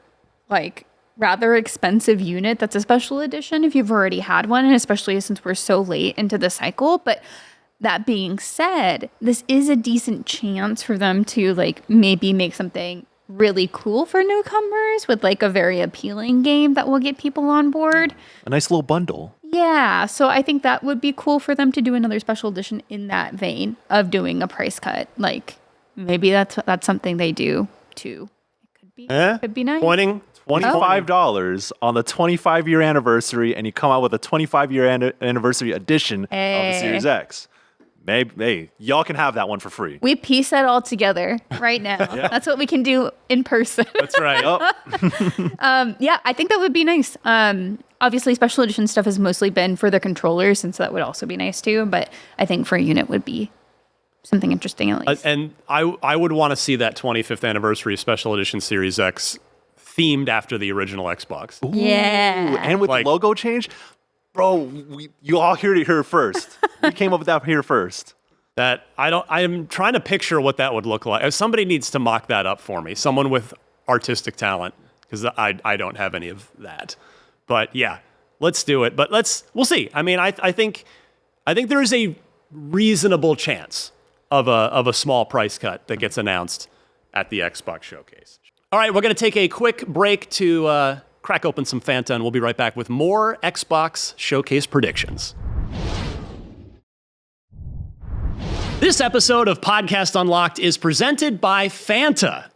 like rather expensive unit that's a special edition if you've already had one, and especially since we're so late into the cycle. But that being said, this is a decent chance for them to like maybe make something really cool for newcomers with like a very appealing game that will get people on board. A nice little bundle. Yeah, so I think that would be cool for them to do another special edition in that vein of doing a price cut. Like maybe that's something they do too. It could be nice. Pointing $25 on the 25-year anniversary, and you come out with a 25-year anniversary edition of the Series X. Maybe, hey, y'all can have that one for free. We piece that all together right now. Yeah. That's what we can do in person. That's right. Yeah, I think that would be nice. Obviously, special edition stuff has mostly been for the controllers, and so that would also be nice too. But I think for a unit would be something interesting at least. And I would want to see that 25th anniversary special edition Series X themed after the original Xbox. Ooh, yeah. And with the logo change? Bro, you all heard it here first. We came up with that here first. I'm trying to picture what that would look like. Somebody needs to mock that up for me. Someone with artistic talent, because I don't have any of that. But yeah, let's do it. But we'll see. I mean, I think there is a reasonable chance of a small price cut that gets announced at the Xbox showcase. All right, we're going to take a quick break to crack open some Fanta, and we'll be right back with more Xbox showcase predictions. This episode of Podcast Unlocked is presented by Fanta.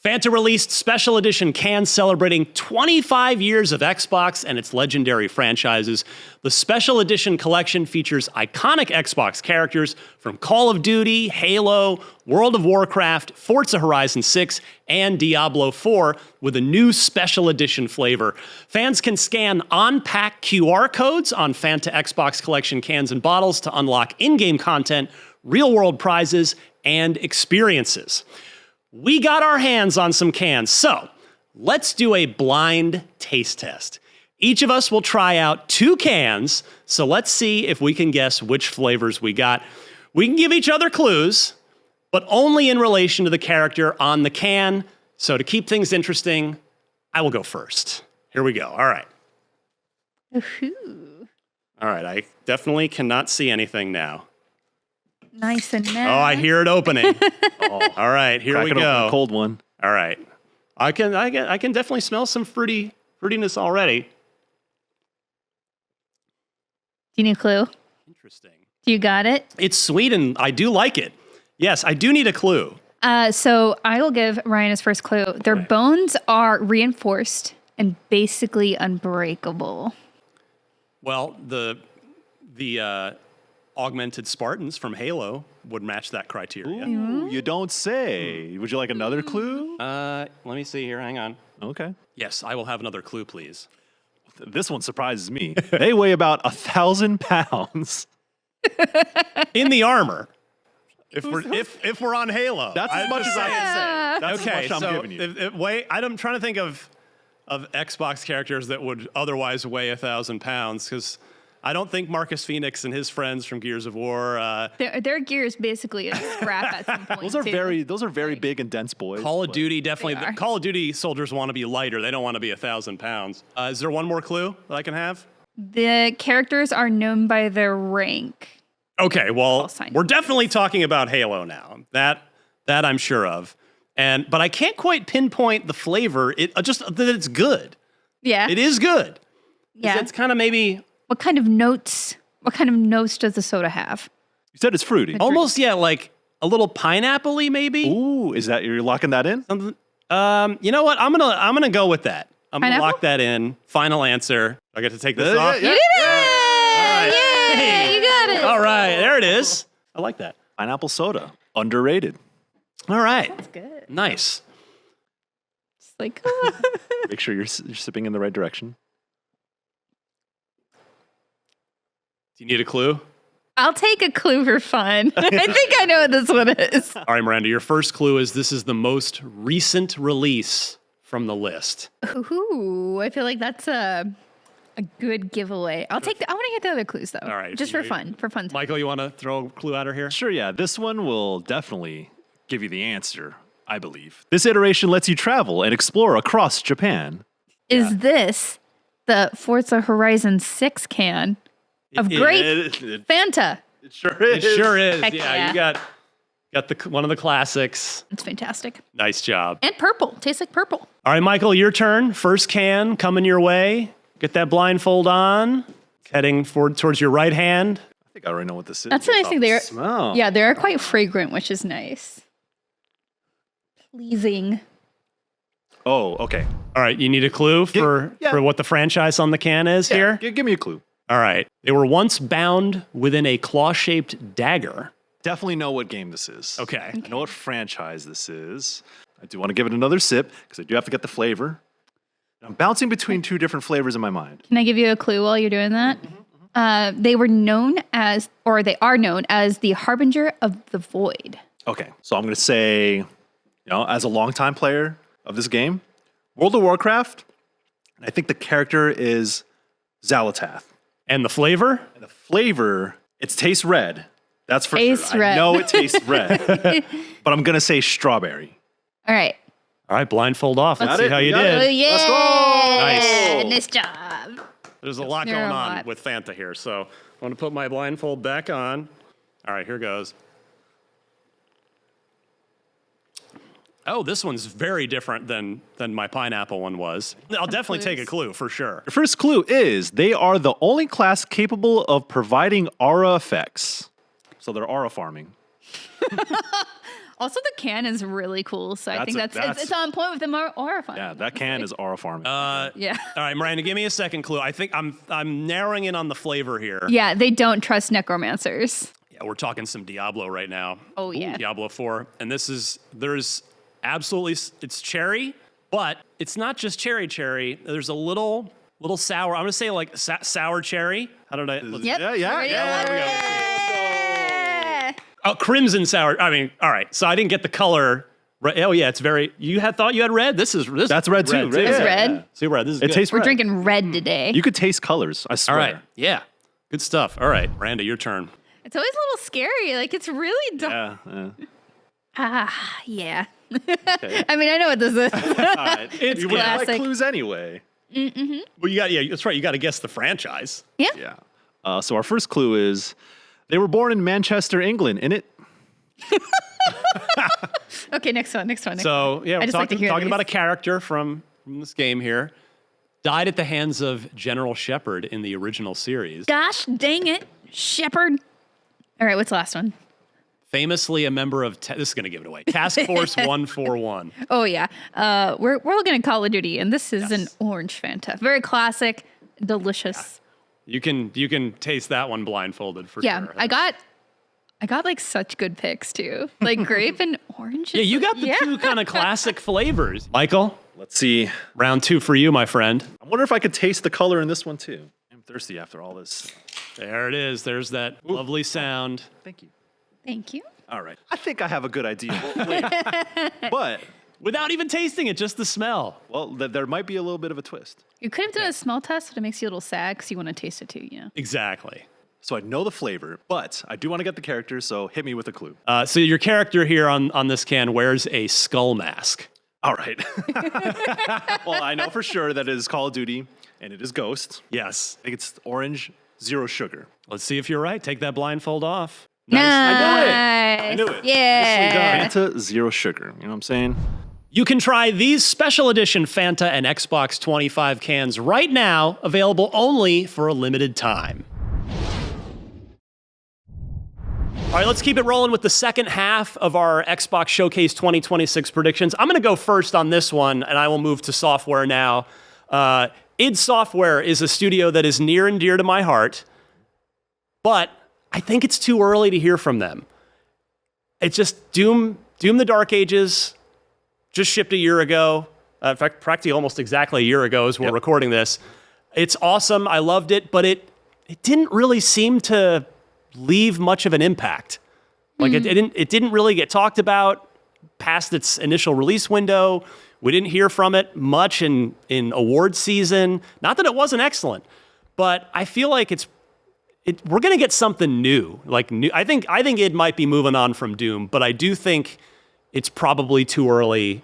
Fanta released special edition cans celebrating 25 years of Xbox and its legendary franchises. The special edition collection features iconic Xbox characters from Call of Duty, Halo, World of Warcraft, Forza Horizon 6, and Diablo 4 with a new special edition flavor. Fans can scan on-pack QR codes on Fanta Xbox collection cans and bottles to unlock in-game content, real-world prizes, and experiences. We got our hands on some cans, so let's do a blind taste test. Each of us will try out 2 cans, so let's see if we can guess which flavors we got. We can give each other clues, but only in relation to the character on the can. So to keep things interesting, I will go first. Here we go. All right. Ooh. All right. I definitely cannot see anything now. Nice and Oh, narrow. I hear it opening. All right. Here we Crack it open, go. a cold one. All right. I can definitely smell some fruitiness already. Do you need a clue? Interesting. You got it? It's sweet and I do like it. Yes, I do need a clue. So I will give Ryan his first clue. Their Right. bones are reinforced and basically unbreakable. Well, the augmented Spartans from Halo would match that criteria. Ooh, you don't say. Would you like another clue? Let me see here. Hang on. Okay. Yes, I will have another clue, please. This one surprises me. They weigh about 1,000 pounds. In the armor. If we're on Halo, That's as much as I can say. That's Okay, as much so I'm giving you. I'm trying to think of Xbox characters that would otherwise weigh 1,000 pounds because I don't think Marcus Phoenix and his friends from Gears of War. Their gear is basically a scrap at some point. Those are too. very big and dense boys. Call of but- Duty definitely. They are. Call of Duty soldiers want to be lighter. They don't want to be 1,000 pounds. Is there one more clue that I can have? The characters are known by their rank. Okay, well, I'll sign we're definitely talking about Halo now. That I'm sure of. But I can't quite pinpoint the flavor. Just that it's good. Yeah. It is good. Yeah. It's kind of maybe What kind of notes does the soda have? You said it's fruity. almost like a little pineapple-y maybe. Ooh, is that you're locking that in? Something. You know what? I'm gonna go with that. I'm gonna Pineapple? lock that in. Final answer. I get to take this off. yeah. You did it! right. Yay! You got it. All right, there it is. I like that. Pineapple soda. Underrated. All right. That's good. Nice. Just like Make sure you're sipping in the right direction. Do you need a clue? I'll take a clue for fun. I think I know what this one is. All right, Miranda, your first clue is this is the most recent release from the list. Ooh, I feel like that's a good giveaway. I want to get the other clues though. All right. Just for fun time. Michael, you want to throw a clue at her here? Sure, yeah. This one will definitely give you the answer, I believe. This iteration lets you travel and explore across Japan. Is this the Forza Horizon 6 can of grape Fanta? It sure It sure is. Heck Yeah, yeah. you got one of the classics. It's fantastic. Nice job. And purple. Tastes like purple. All right, Michael, your turn. First can coming your way. Get that blindfold on. Heading forward towards your right hand. I think I already know what this is. That's a nice thing. They're Smell. yeah, they're quite fragrant, which is nice. Pleasing. Oh, okay. All right, you need a clue for what the franchise on the can is here? Give me a clue. All right. They were once bound within a claw-shaped dagger. Definitely know what game this is. Okay. I know what franchise this is. I do want to give it another sip because I do have to get the flavor. I'm bouncing between two different flavors in my mind. Can I give you a clue while you're doing that? They are known as the Harbinger of the Void. Okay, so I'm going to say, as a longtime player of this game, World of Warcraft, and I think the character is Xalatath. And the flavor? And the flavor, it tastes red. That's for Tastes sure. red. I know it tastes red. But I'm going to say strawberry. All right. All right, blindfold off. Let's Got see it? how you You got did. Oh, yeah. Let's go. Nice. Nice job. There's a lot There going are a on lot. with Fanta here, so I want to put my blindfold back on. All right, here goes. Oh, this one's very different than my pineapple one was. I'll definitely take a clue for sure. The first clue is they are the only class capable of providing aura effects. So they're aura farming. Also, the can is really cool, so I think it's on point with the aura fun. Yeah, that can is aura farming. Yeah. All right, Miranda, give me a second clue. I think I'm narrowing in on the flavor here. Yeah, they don't trust necromancers. Yeah, we're talking some Diablo right now. Oh, yeah. Diablo 4. And there's absolutely, it's cherry, but it's not just cherry. There's a little sour. I'm going to say like sour cherry. How did I? Yep. Yeah. Oh, crimson sour. I mean, all right. So I didn't get the color. Right. Oh, yeah, it's very, thought you had red? This. That's red too. Red. It's Yeah. red. See, red. This is It good. tastes We're red. drinking red today. You could taste colors, I swear. All right. Yeah. Good stuff. All right. Miranda, your turn. It's always a little scary. Like, it's really dark. Yeah. Okay. I mean, I know what this is. All right. It's You wouldn't like classic. clues anyway. Well, that's right. You got to guess the franchise. Yeah. Yeah. So our first clue is they were born in Manchester, England. In it. Okay, next one. So yeah, I we're just like to hear talking these. about a character from this game here. Died at the hands of General Shepard in the original series. Gosh dang it, Shepard. All right, what's the last one? Famously a member of this is going to give it away. Task Force 141. Oh yeah, we're looking at Call of Duty, and this is an Yes. orange Fanta. Very classic, delicious. You can taste that one blindfolded for Yeah, sure. I got like such good picks too, like grape and orange. Yeah, you got the two kind of classic flavors. Michael, Let's see. round 2 for you, my friend. I wonder if I could taste the color in this one too. I'm thirsty after all this. There it is. There's that lovely sound. Thank you. Thank you. All right. I think I have a good idea. But Without even tasting it, just the smell. well, there might be a little bit of a twist. You could have done a smell test, but it makes you a little sad because you want to taste it too. You know. Exactly. So I know the flavor, but I do want to get the character, so hit me with a clue. So your character here on this can wears a skull mask. All right. Well, I know for sure that it is Call of Duty, and it is Ghost. Yes. I think it's orange, zero sugar. Let's see if you're right. Take that blindfold off. Nice. I knew it. Yeah. Fanta, zero sugar. You know what I'm saying? You can try these special edition Fanta and Xbox 25 cans right now, available only for a limited time. All right, let's keep it rolling with the second half of our Xbox Showcase 2026 predictions. I'm going to go first on this one, and I will move to software now. id Software is a studio that is near and dear to my heart, but I think it's too early to hear from them. It's just Doom the Dark Ages just shipped a year ago. In fact, practically almost exactly a year ago as we're recording this. It's awesome. I loved it, but it didn't really seem to leave much of an impact. Like it didn't really get talked about past its initial release window. We didn't hear from it much in award season. Not that it wasn't excellent, but I feel like we're gonna get something new. Like new. I think it might be moving on from Doom, but I do think it's probably too early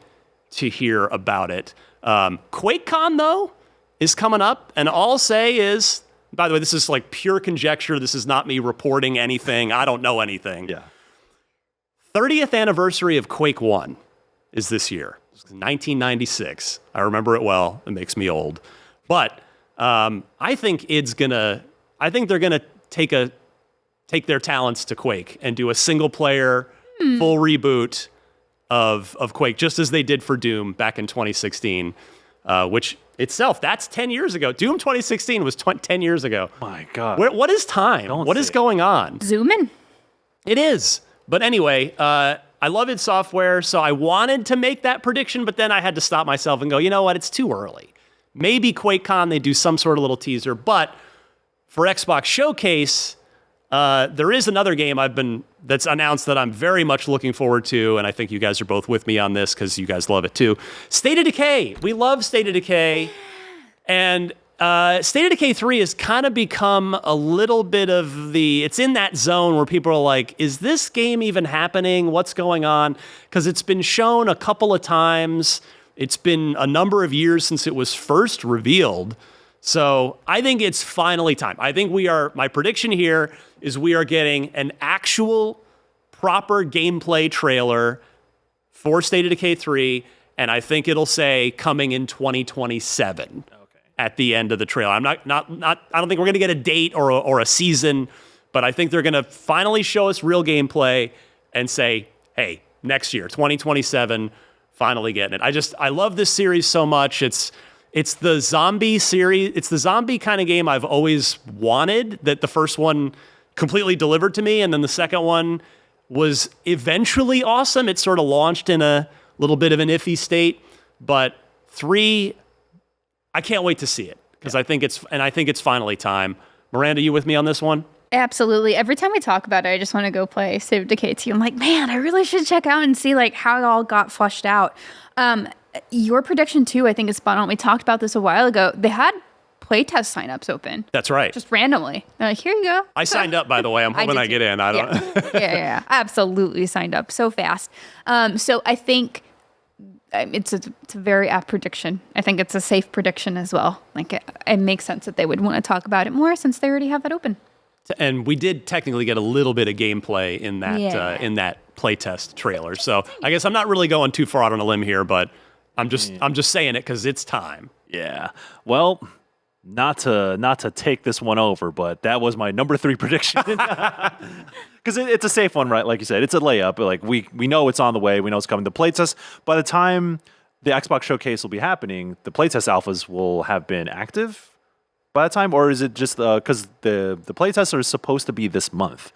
to hear about it. QuakeCon though is coming up, and all I'll say is, by the way, this is like pure conjecture. This is not me reporting anything. I don't know anything. Yeah. 30th anniversary of Quake 1 is this year. It's 1996. I remember it well. It makes me old. But I think they're gonna take their talents to Quake and do a single player full reboot of Quake, just as they did for Doom back in 2016, which itself, that's 10 years ago. Doom 2016 was 10 years ago. My God. What is time? What is going on? Zoom in. It is. But anyway, I love id Software, so I wanted to make that prediction, but then I had to stop myself and go, you know what? It's too early. Maybe QuakeCon, they do some sort of little teaser, but for Xbox Showcase, there is another game that's announced that I'm very much looking forward to, and I think you guys are both with me on this because you guys love it too. State of Decay. We love State of Decay. And State of Decay 3 has kind of become a little bit of it's in that zone where people are like, is this game even happening? What's going on? Because it's been shown a couple of times. It's been a number of years since it was first revealed. So I think it's finally time. I think my prediction here is we are getting an actual proper gameplay trailer for State of Decay 3, and I think it'll say coming in 2027 at the end of the trailer. I don't think we're gonna get a date or a season, but I think they're gonna finally show us real gameplay and say, hey, next year, 2027, finally getting it. I love this series so much. It's the zombie series. It's the zombie kind of game I've always wanted, that the first one completely delivered to me. And then the second one was eventually awesome. It sort of launched in a little bit of an iffy state, but 3, I can't wait to see it because I think it's finally time. Miranda, you with me on this one? Absolutely. Every time we talk about it, I just want to go play State of Decay 2. I'm like, man, I really should check out and see like how it all got flushed out. Your prediction too, I think, is spot on. We talked about this a while ago. They had playtest signups open. That's right. Just randomly. They're like, here you go. I signed up, by the way. I'm hoping I get in. I don't. Yeah. I absolutely signed up so fast. So I think it's a very apt prediction. I think it's a safe prediction as well. Like it makes sense that they would want to talk about it more since they already have that open. And we did technically get a little bit of gameplay in that playtest trailer. So I guess I'm not really going too far out on a limb here, but I'm just saying it because it's time. Yeah. Well, not to take this one over, but that was my number 3 prediction. Because it's a safe one, right? Like you said, it's a layup. Like we know it's on the way. We know it's coming. The playtest, by the time the Xbox showcase will be happening, the playtest alphas will have been active by the time, or is it just because the playtests are supposed to be this month?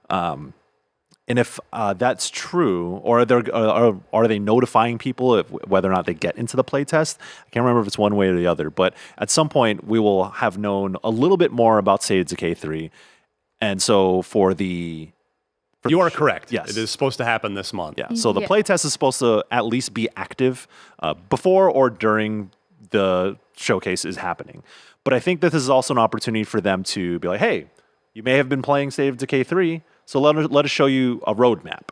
And if that's true, or are they notifying people whether or not they get into the playtest? I can't remember if it's one way or the other, but at some point we will have known a little bit more about State of Decay 3. And so you are correct. Yes. It is supposed to happen this month. Yeah. So the playtest is supposed to at least be active before or during the showcase is happening. But I think this is also an opportunity for them to be like, hey, you may have been playing State of Decay 3, so let us show you a roadmap.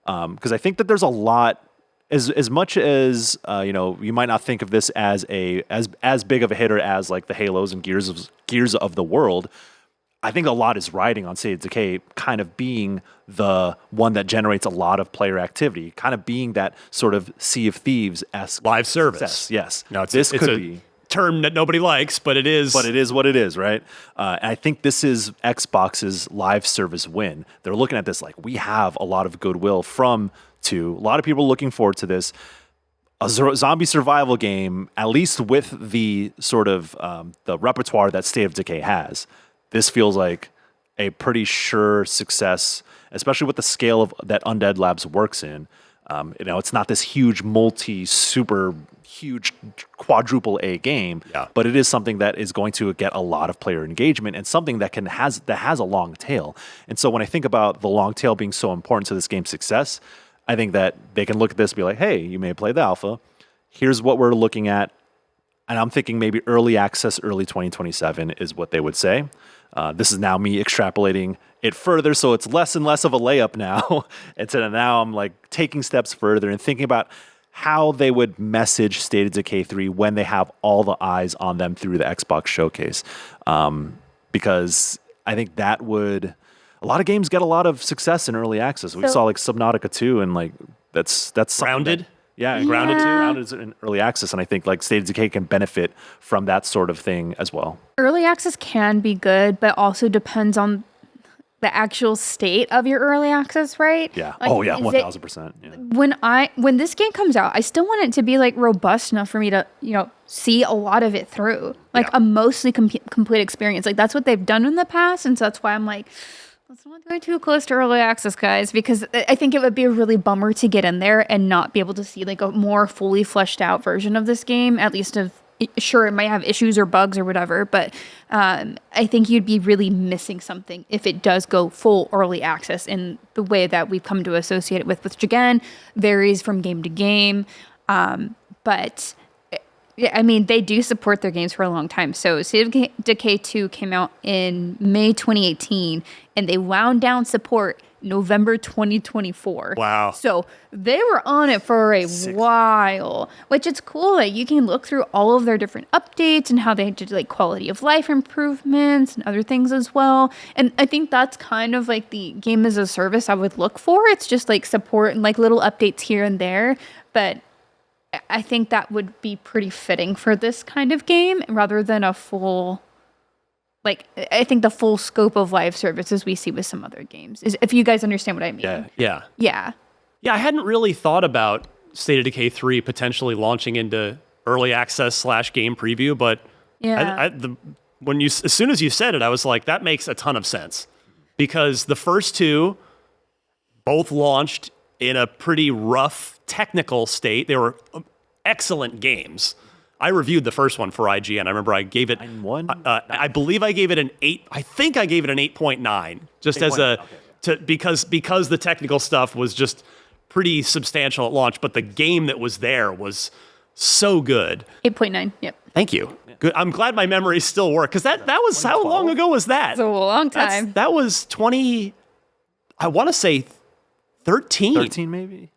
Because I think that there's a lot, as much as you might not think of this as as big of a hitter as like the Halos and Gears of the world. I think a lot is riding on State of Decay kind of being the one that generates a lot of player activity, kind of being that sort of Sea of Thieves-esque live service. Success. Yes. Now this could be term that nobody likes, but it is. But it is what it is, right? And I think this is Xbox's live service win. They're looking at this like, we have a lot of goodwill a lot of people looking forward to this. A zombie survival game, at least with the sort of the repertoire that State of Decay has. This feels like a pretty sure success, especially with the scale of that Undead Labs works in. It's not this huge super huge quadruple A game, but it is something that is going to get a lot of player engagement and something that has a long tail. And so when I think about the long tail being so important to this game's success, I think that they can look at this and be like, hey, you may play the alpha. Here's what we're looking at. And I'm thinking maybe early access, early 2027 is what they would say. This is now me extrapolating it further, so it's less and less of a layup now. And so now I'm like taking steps further and thinking about how they would message State of Decay 3 when they have all the eyes on them through the Xbox showcase. Because I think that would... A lot of games get a lot of success in early access. We saw like Subnautica 2 and like that's Grounded. Grounded 2. Grounded is in early access, and I think like State of Decay can benefit from that sort of thing as well. Early access can be good, but also depends on the actual state of your early access, right? Yeah. Like, 1000%. Yeah. When this game comes out, I still want it to be like robust enough for me to, see a lot of it through. Like a mostly complete experience. Like that's what they've done in the past, and so that's why I'm like, let's not go too close to early access, guys, because I think it would be a really bummer to get in there and not be able to see like a more fully fleshed out version of this game, at least sure, it might have issues or bugs or whatever, but I think you'd be really missing something if it does go full early access in the way that we've come to associate it with, which again varies from game to game. But I mean, they do support their games for a long time. So State of Decay 2 came out in May 2018, and they wound down support November 2024. Wow. So they were on it for a while, which it's cool that you can look through all of their different updates and how they did like quality of life improvements and other things as well. And I think that's kind of like the game as a service I would look for. It's just like support and like little updates here and there. But I think that would be pretty fitting for this kind of game rather than a full... Like, I think the full scope of live services we see with some other games is, if you guys understand what I mean. Yeah. Yeah, I hadn't really thought about State of Decay 3 potentially launching into early access / game preview, but as soon as you said it, I was like, that makes a ton of sense, because the first two both launched in a pretty rough technical state. They were excellent games. I reviewed the first one for IGN. I remember I gave it. I believe I gave it an 8. I think I gave it an 8.9, just 8. Because the technical stuff was just pretty substantial at launch, but the game that was there was so good. 8.9. Yep. Thank you. Yeah. Good. I'm glad my memories still work because that was how long ago was that? It's a long time. That was 20. I want to say 13. 13 maybe.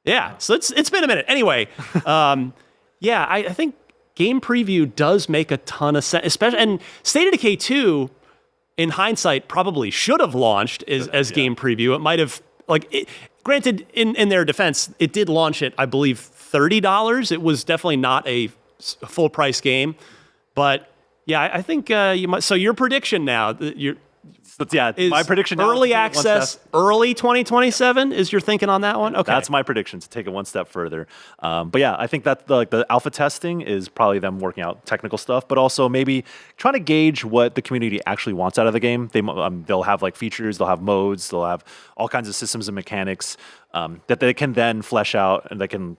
Yeah. So it's been a minute. Anyway, yeah, I think game preview does make a ton of sense, especially and State of Decay 2. In hindsight, probably should have launched as game preview. It might have, granted, in their defense, it did launch at, I believe, $30. It was definitely not a full price game. But yeah, I think you might. So your prediction now, my prediction now early access, early 2027 is your thinking on that one? Okay. That's my prediction, to take it one step further. But yeah, I think that the alpha testing is probably them working out technical stuff, but also maybe trying to gauge what the community actually wants out of the game. They'll have features, they'll have modes, they'll have all kinds of systems and mechanics that they can then flesh out, and they can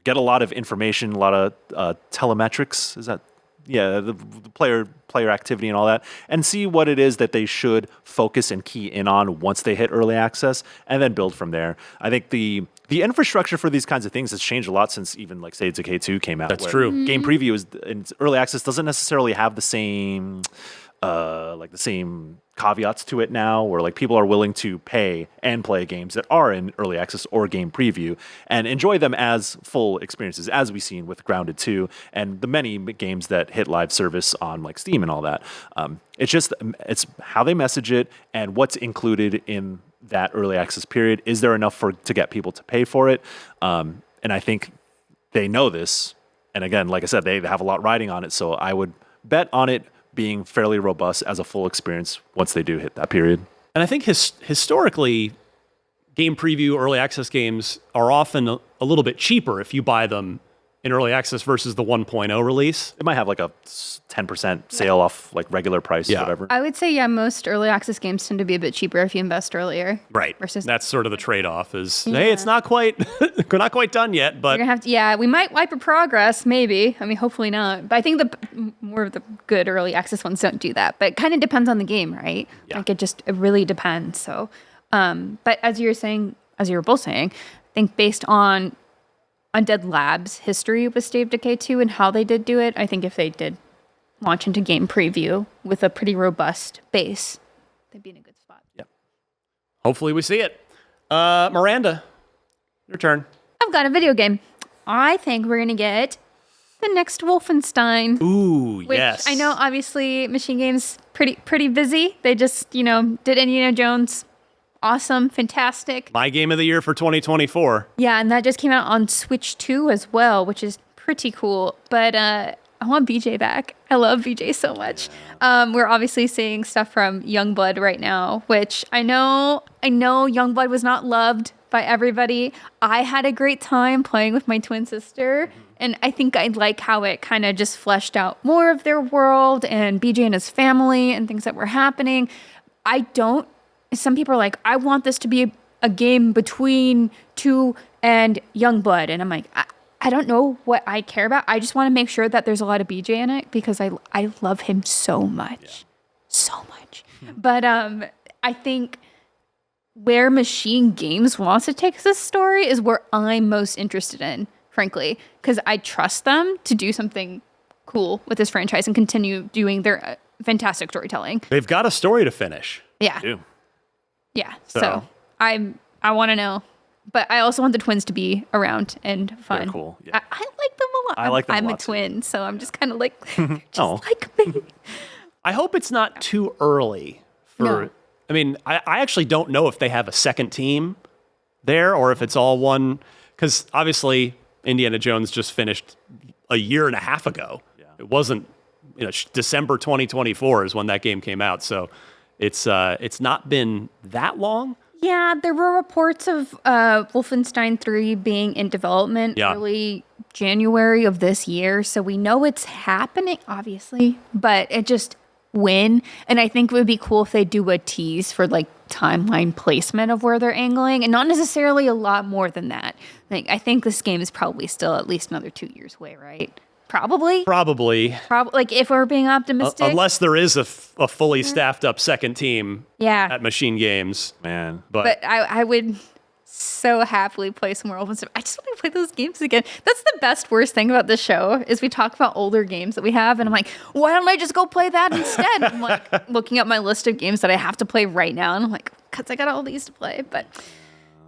get a lot of information, a lot of telemetrics. Is that? Yeah, the player activity and all that, and see what it is that they should focus and key in on once they hit early access, and then build from there. I think the infrastructure for these kinds of things has changed a lot since even say Decay 2 came out. That's true. Game preview is in early access doesn't necessarily have the same the same caveats to it now, where people are willing to pay and play games that are in early access or game preview and enjoy them as full experiences, as we've seen with Grounded 2 and the many games that hit live service on Steam and all that. It's how they message it and what's included in that early access period. Is there enough to get people to pay for it? And I think they know this. And again, like I said, they have a lot riding on it. So I would bet on it being fairly robust as a full experience once they do hit that period. And I think historically, game preview, early access games are often a little bit cheaper if you buy them in early access versus the 1.0 release. It might have a 10% sale off regular price or whatever. I would say, most early access games tend to be a bit cheaper if you invest earlier. Right. Versus that's sort of the trade-off is, hey, it's not quite we're not quite done yet, but you're gonna have to, we might wipe your progress, maybe. I mean, hopefully not. But I think more of the good early access ones don't do that. But it kind of depends on the game, right? Yeah. It really depends. So, but as you were both saying, I think based on Undead Labs' history with State of Decay 2 and how they did do it, I think if they did launch into game preview with a pretty robust base, they'd be in a good spot. Yeah. Hopefully we see it. Miranda, your turn. I've got a video game. I think we're going to get the next Wolfenstein. Ooh, which yes. I know, obviously, Machine Game's pretty busy. They just, did Indiana Jones. Awesome, fantastic. My game of the year for 2024. Yeah, and that just came out on Switch 2 as well, which is pretty cool. But I want BJ back. I love BJ so much. We're obviously seeing stuff from Youngblood right now, which I know Youngblood was not loved by everybody. I had a great time playing with my twin sister, and I think I like how it kind of just fleshed out more of their world and BJ and his family and things that were happening. Some people are like, I want this to be a game between 2 and Youngblood. And I'm like, I don't know what I care about. I just want to make sure that there's a lot of BJ in it because I love him so much. Yeah. So much. But I think where Machine Games wants to take this story is where I'm most interested in, frankly, because I trust them to do something cool with this franchise and continue doing their fantastic storytelling. They've got a story to finish. Yeah. They do. Yeah, so I want to know, but I also want the twins to be around and fun. They're cool. Yeah. I like them a lot. I like them I'm a a lot, twin, so I'm just kind of like, Oh. like me. I hope it's not too early for. No. I mean, I actually don't know if they have a second team there or if it's all one. Because obviously, Indiana Jones just finished a year and a half ago. Yeah. It wasn't, December 2024 is when that game came out. So it's not been that long. Yeah, there were reports of Wolfenstein 3 being in development early January of this year. So we know it's happening, obviously, but it just when. And I think it would be cool if they do a tease for timeline placement of where they're angling and not necessarily a lot more than that. I think this game is probably still at least another 2 years away, right? Probably. If we're being optimistic. Unless there is a fully staffed up second team at Machine Games. Man. But I would so happily play some more Wolfenstein. I just want to play those games again. That's the best, worst thing about this show is we talk about older games that we have, and I'm like, why don't I just go play that instead? I'm like looking at my list of games that I have to play right now, and I'm like, because I got all these to play. But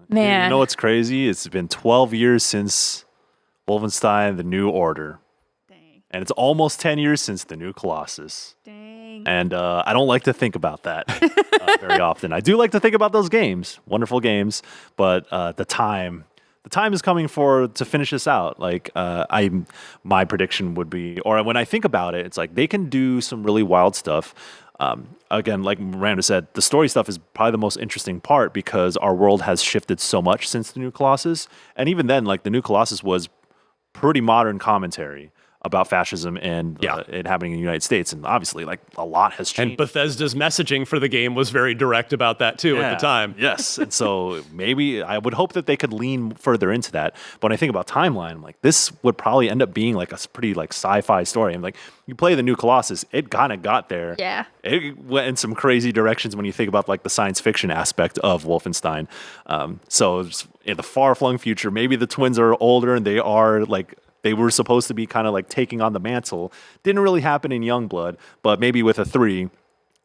man, You know what's crazy? It's been 12 years since Wolfenstein: The New Order, dang, and it's almost 10 years since The New Colossus. dang. And I don't like to think about that very often. I do like to think about those games, wonderful games, but the time is coming to finish this out. Like my prediction would be, or when I think about it, it's like they can do some really wild stuff. Again, like Miranda said, the story stuff is probably the most interesting part because our world has shifted so much since The New Colossus, and even then, like The New Colossus was pretty modern commentary about fascism and it happening in the United States. And obviously, like, a lot has changed. And Bethesda's messaging for the game was very direct about that, too, at the time. Yes. And so maybe I would hope that they could lean further into that. But when I think about timeline, I'm like, this would probably end up being like a pretty like sci-fi story. I'm like, you play The New Colossus, it kind of got there. Yeah. It went in some crazy directions when you think about like the science fiction aspect of Wolfenstein. So in the far-flung future, maybe the twins are older and they are like, they were supposed to be kind of like taking on the mantle. Didn't really happen in Youngblood, but maybe with a 3,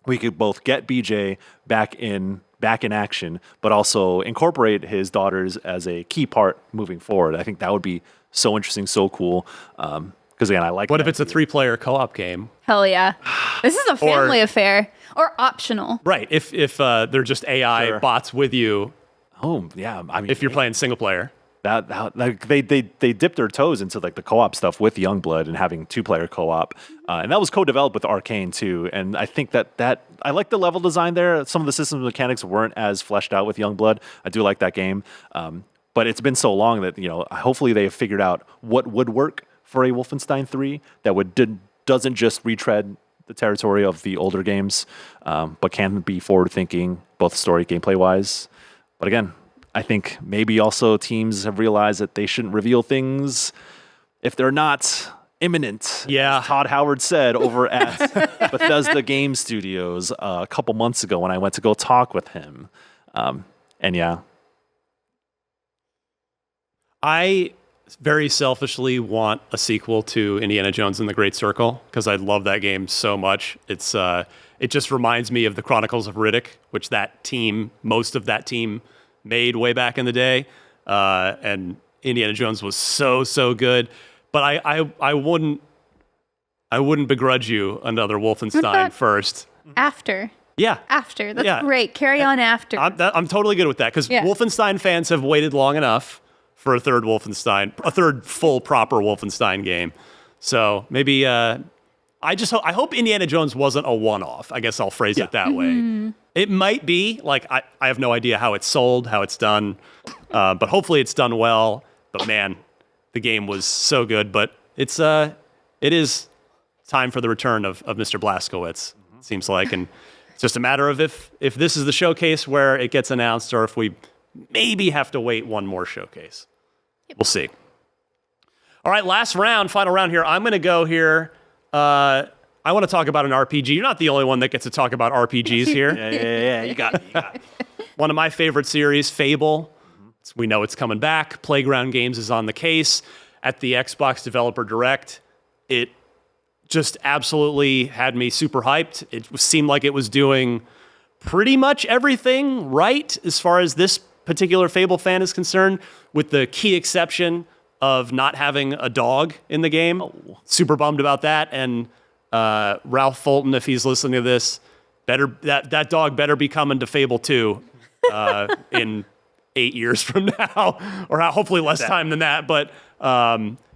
we could both get BJ back in action, but also incorporate his daughters as a key part moving forward. I think that would be so interesting, so cool. Because again, I like. What if it's a 3-player co-op game? Hell yeah. This is a family affair. Or optional. Right. If they're just AI bots with you. Oh yeah. I mean, if you're playing single player. That like they dipped their toes into like the co-op stuff with Youngblood and having 2-player co-op, and that was co-developed with Arcane too. And I think that I like the level design there. Some of the systems mechanics weren't as fleshed out with Youngblood. I do like that game, but it's been so long that hopefully they have figured out what would work for a Wolfenstein 3 that doesn't just retread the territory of the older games, but can be forward thinking both story gameplay wise. But again, I think maybe also teams have realized that they shouldn't reveal things if they're not imminent. Yeah. As Todd Howard said over at Bethesda Game Studios a couple months ago when I went to go talk with him. And yeah. I very selfishly want a sequel to Indiana Jones and the Great Circle because I love that game so much. It just reminds me of the Chronicles of Riddick, which most of that team made way back in the day, and Indiana Jones was so good. But I wouldn't begrudge you another Wolfenstein first. After. Yeah. After. That's great. Carry on after. I'm totally good with that because Wolfenstein fans have waited long enough for a third full proper Wolfenstein game. So maybe I hope Indiana Jones wasn't a one-off. I guess I'll phrase it that way. It might be, like, I have no idea how it's sold, how it's done, but hopefully it's done well. But man, the game was so good. But it is time for the return of Mr. Blazkowicz, it seems like. And it's just a matter of if this is the showcase where it gets announced or if we maybe have to wait one more showcase. We'll see. All right, final round here. I'm going to go here. I want to talk about an RPG. You're not the only one that gets to talk about RPGs here. Yeah. You got it. One of my favorite series, Fable. We know it's coming back. Playground Games is on the case at the Xbox Developer Direct. It just absolutely had me super hyped. It seemed like it was doing pretty much everything right as far as this particular Fable fan is concerned, with the key exception of not having a dog in the game. Super bummed about that. And Ralph Fulton, if he's listening to this, that dog better be coming to Fable 2 in 8 years from now, or hopefully less time than that. But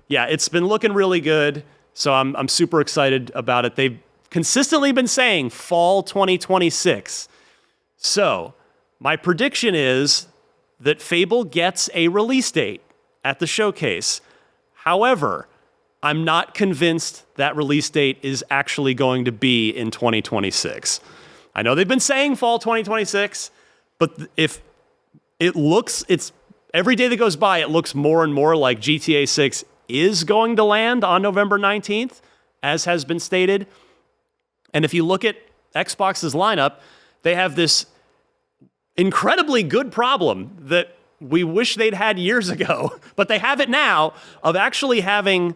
it's been looking really good. So I'm super excited about it. They've consistently been saying fall 2026. So my prediction is that Fable gets a release date at the showcase. However, I'm not convinced that release date is actually going to be in 2026. I know they've been saying fall 2026, but if it's every day that goes by, it looks more and more like GTA 6 is going to land on November 19th, as has been stated. And if you look at Xbox's lineup, they have this incredibly good problem that we wish they'd had years ago, but they have it now, of actually having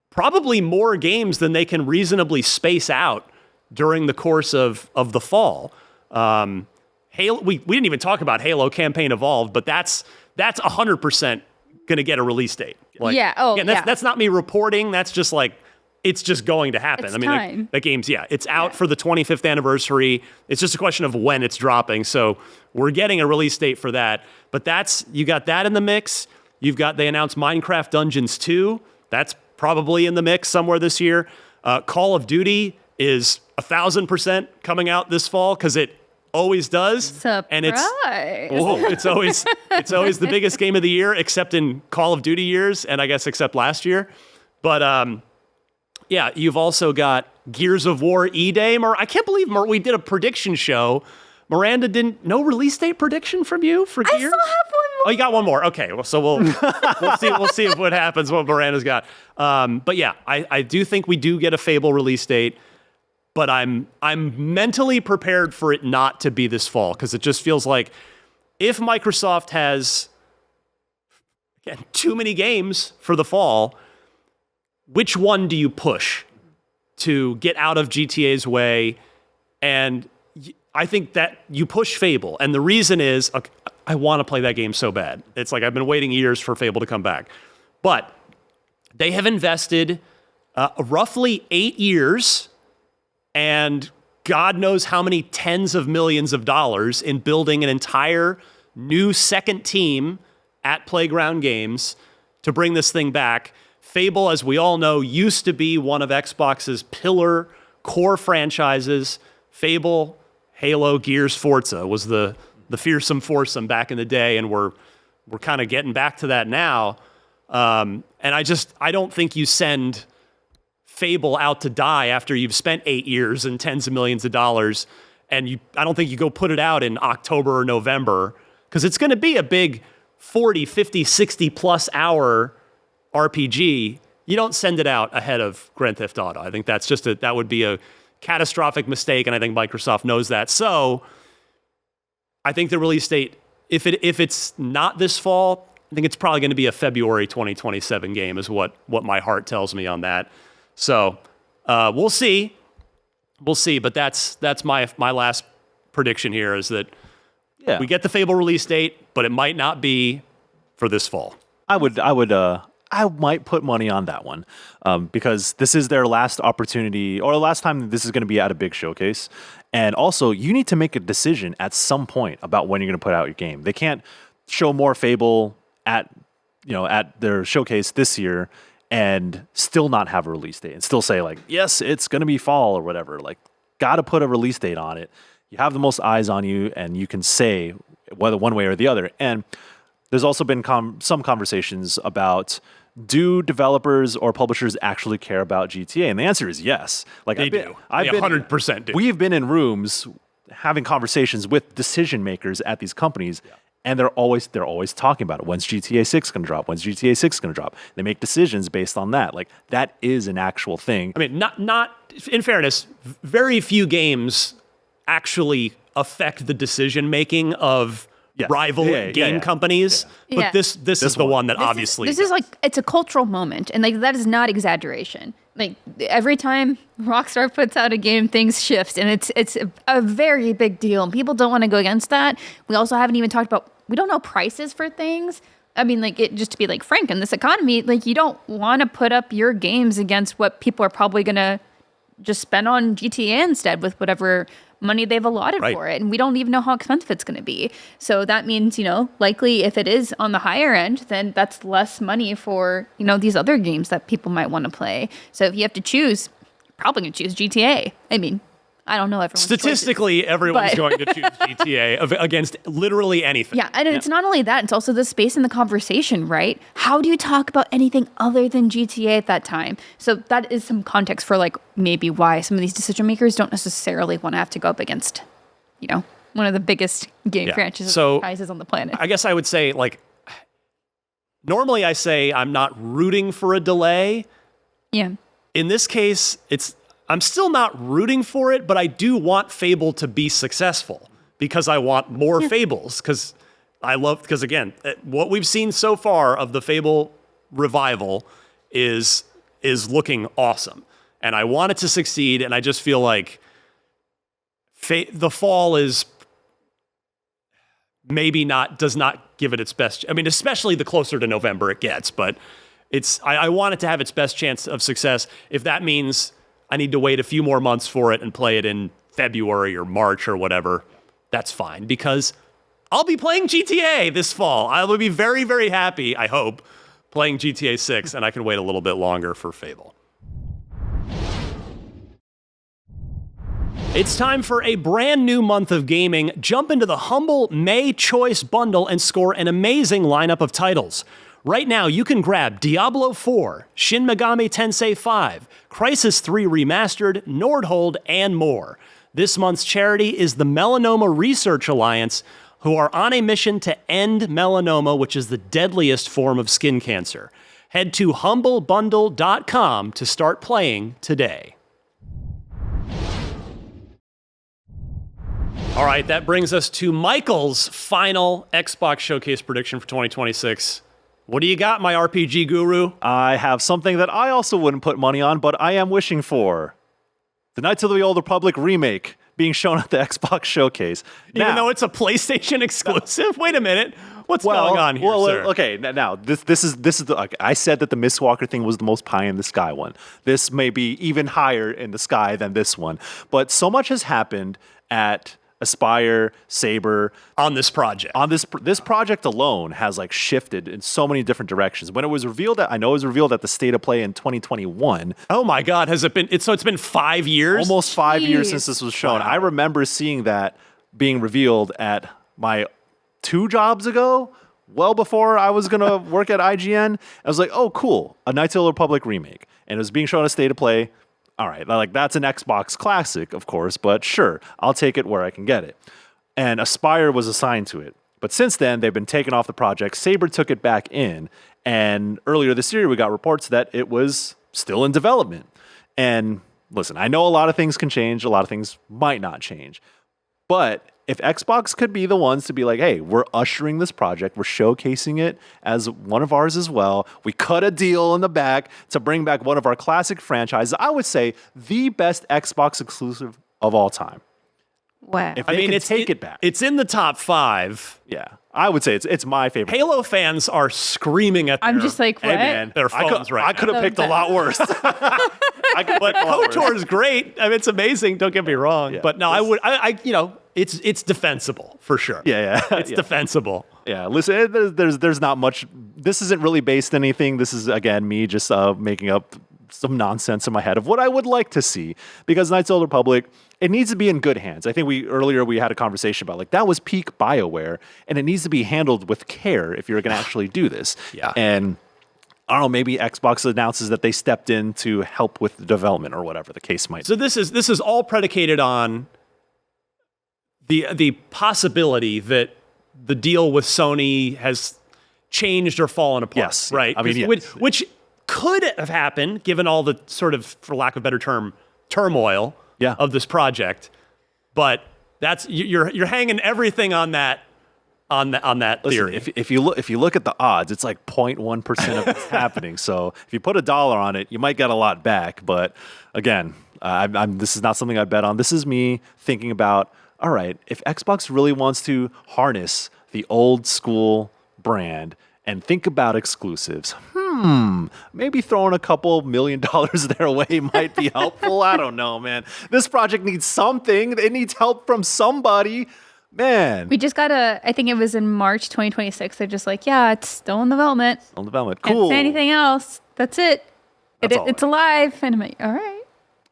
probably more games than they can reasonably space out during the course of the fall. Halo, we didn't even talk about Halo Campaign Evolved, but that's 100% going to get a release date. Like, Yeah, oh, again, yeah. That's not me reporting. That's just like, it's just going to happen. It's I mean, time. the game's, it's out for the 25th anniversary. It's just a question of when it's dropping. So we're getting a release date for that. But you got that in the mix. They announced Minecraft Dungeons 2. That's probably in the mix somewhere this year. Call of Duty is 1,000% coming out this fall because it always does. Surprise. And it's always the biggest game of the year, except in Call of Duty years, and I guess except last year. But you've also got Gears of War E-Day. I can't believe we did a prediction show. Miranda no release date prediction from you for Gears? I still have one more. Oh, you got one more. Okay, well, so we'll see if what happens, what Miranda's got. But yeah, I do think we do get a Fable release date, but I'm mentally prepared for it not to be this fall, because it just feels like if Microsoft has too many games for the fall, which one do you push to get out of GTA's way? And I think that you push Fable. And the reason is, I want to play that game so bad. It's like I've been waiting years for Fable to come back. But they have invested roughly 8 years and God knows how many tens of millions of dollars in building an entire new second team at Playground Games to bring this thing back. Fable, as we all know, used to be one of Xbox's pillar core franchises. Fable, Halo, Gears, Forza was the fearsome foursome back in the day, and we're kind of getting back to that now. And I don't think you send Fable out to die after you've spent 8 years and tens of millions of dollars, and I don't think you go put it out in October or November, because it's going to be a big 40, 50, 60 plus hour RPG. You don't send it out ahead of Grand Theft Auto. I think that's that would be a catastrophic mistake, and I think Microsoft knows that. So I think the release date, if it's not this fall, I think it's probably going to be a February 2027 game, is what my heart tells me on that. So we'll see. But that's my last prediction here, is that we get the Fable release date, but it might not be for this fall. I might put money on that one, because this is their last opportunity, or last time this is going to be at a big showcase. And also, you need to make a decision at some point about when you're going to put out your game. They can't show more Fable at their showcase this year and still not have a release date, and still say like, yes, it's going to be fall or whatever. Like, got to put a release date on it. You have the most eyes on you, and you can say whether one way or the other. And there's also been some conversations about, do developers or publishers actually care about GTA? And the answer is yes. Like, They do. They 100% do. We've been in rooms having conversations with decision makers at these companies, and they're always talking about it. When's GTA 6 going to drop? When's GTA 6 going to drop? They make decisions based on that. Like, that is an actual thing. I mean, not in fairness, very few games actually affect the decision making of rival game companies. Yeah. But this is the one that obviously this is like, it's a cultural moment, and like that is not exaggeration. Like, every time Rockstar puts out a game, things shift, and it's a very big deal, and people don't want to go against that. We also haven't even talked about, we don't know prices for things. I mean, like, just to be like frank, in this economy, like, you don't want to put up your games against what people are probably gonna just spend on GTA instead, with whatever money they've allotted for it. And we don't even know how expensive it's going to be. So that means, likely if it is on the higher end, then that's less money for, these other games that people might want to play. So if you have to choose, you're probably going to choose GTA. I mean, I don't know everyone's statistically choices, everyone's but going to choose GTA against literally anything. Yeah, and it's not only that, it's also the space in the conversation, right? How do you talk about anything other than GTA at that time? So that is some context for like maybe why some of these decision makers don't necessarily want to have to go up against, one of the biggest game franchises on the planet. I guess I would say, like, normally I say I'm not rooting for a delay. Yeah. In this case, I'm still not rooting for it, but I do want Fable to be successful, because I want more Fables. Because, I love, because again, what we've seen so far of the Fable revival is looking awesome. And I want it to succeed, and I just feel like the fall is maybe does not give it its best. I mean, especially the closer to November it gets, but I want it to have its best chance of success. If that means I need to wait a few more months for it and play it in February or March or whatever, that's fine, because I'll be playing GTA this fall. I will be very, very happy, I hope, playing GTA 6, and I can wait a little bit longer for Fable. It's time for a brand new month of gaming. Jump into the Humble May Choice Bundle and score an amazing lineup of titles. Right now, you can grab Diablo 4, Shin Megami Tensei 5, Crysis 3 Remastered, Nordhold, and more. This month's charity is the Melanoma Research Alliance, who are on a mission to end melanoma, which is the deadliest form of skin cancer. Head to humblebundle.com to start playing today. All right, that brings us to Michael's final Xbox Showcase prediction for 2026. What do you got, my RPG guru? I have something that I also wouldn't put money on, but I am wishing for. The Knights of the Old Republic remake being shown at the Xbox Showcase. Even though it's a PlayStation exclusive? Wait a minute. What's going on here, sir? Okay, now this is I said that the Mistwalker thing was the most pie in the sky one. This may be even higher in the sky than this one. But so much has happened at Aspire, Saber on this project. This project alone has like shifted in so many different directions. When it was revealed, I know it was revealed at the State of Play in 2021. Oh my God, has it been? It's been 5 years, almost 5 years since this was shown. Wow. I remember seeing that being revealed at my 2 jobs ago, well before I was gonna work at IGN. I was like, oh cool, a Knights of the Old Republic remake, and it was being shown at State of Play. All right, like that's an Xbox classic, of course, but sure, I'll take it where I can get it. And Aspire was assigned to it. But since then, they've been taken off the project. Saber took it back in. And earlier this year, we got reports that it was still in development. And listen, I know a lot of things can change. A lot of things might not change. But if Xbox could be the ones to be like, hey, we're ushering this project, we're showcasing it as one of ours as well. We cut a deal in the back to bring back one of our classic franchises. I would say the best Xbox exclusive of all time. Wow. If they take it back. It's in the top 5. Yeah. I would say it's my favorite. Halo fans are screaming at I'm just like, what? Hey man, their phones right now. I could have picked a lot worse. But KOTOR is great. I mean, it's amazing. Don't get me wrong. Yeah, but no, it's defensible for sure. Yeah. It's defensible. Yeah, listen, there's not much. This isn't really based on anything. This is, again, me just making up some nonsense in my head of what I would like to see. Because Knights of the Old Republic, it needs to be in good hands. I think earlier we had a conversation about, like, that was peak BioWare, and it needs to be handled with care if you're going to actually do this. Yeah. And I don't know, maybe Xbox announces that they stepped in to help with the development or whatever the case might be. So this is all predicated on the possibility that the deal with Sony has changed or fallen apart. Yes. Right? I mean, yes. Which could have happened given all the sort of, for lack of a better term, turmoil of this project. But that's you're hanging everything on that theory. Listen, if you look at the odds, it's like 0.1% of it's happening. So if you put $1 on it, you might get a lot back. But again, this is not something I bet on. This is me thinking about, all right, if Xbox really wants to harness the old school brand and think about exclusives, maybe throwing a couple $1 million their way might be helpful. I don't know, man. This project needs something. It needs help from somebody. Man. We just got I think it was in March 2026. They're just like, yeah, it's still in development. Still in development. Can't Cool. say anything else. That's it. It's alive. And I'm like, all right.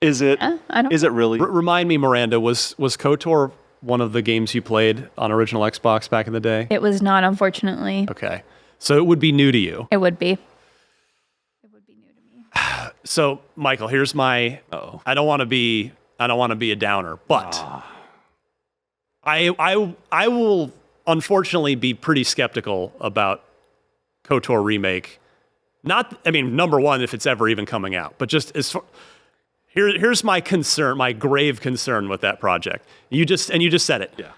Is it? I don't. Is it really? Remind me, Miranda, was KOTOR one of the games you played on original Xbox back in the day? It was not, unfortunately. Okay. So it would be new to you. It would be. It would be new to me. So, Michael, here's my I don't want to be a downer, but I will unfortunately be pretty skeptical about KOTOR remake. Number one, if it's ever even coming out, but just here's my concern, my grave concern with that project. You just said it. Yeah.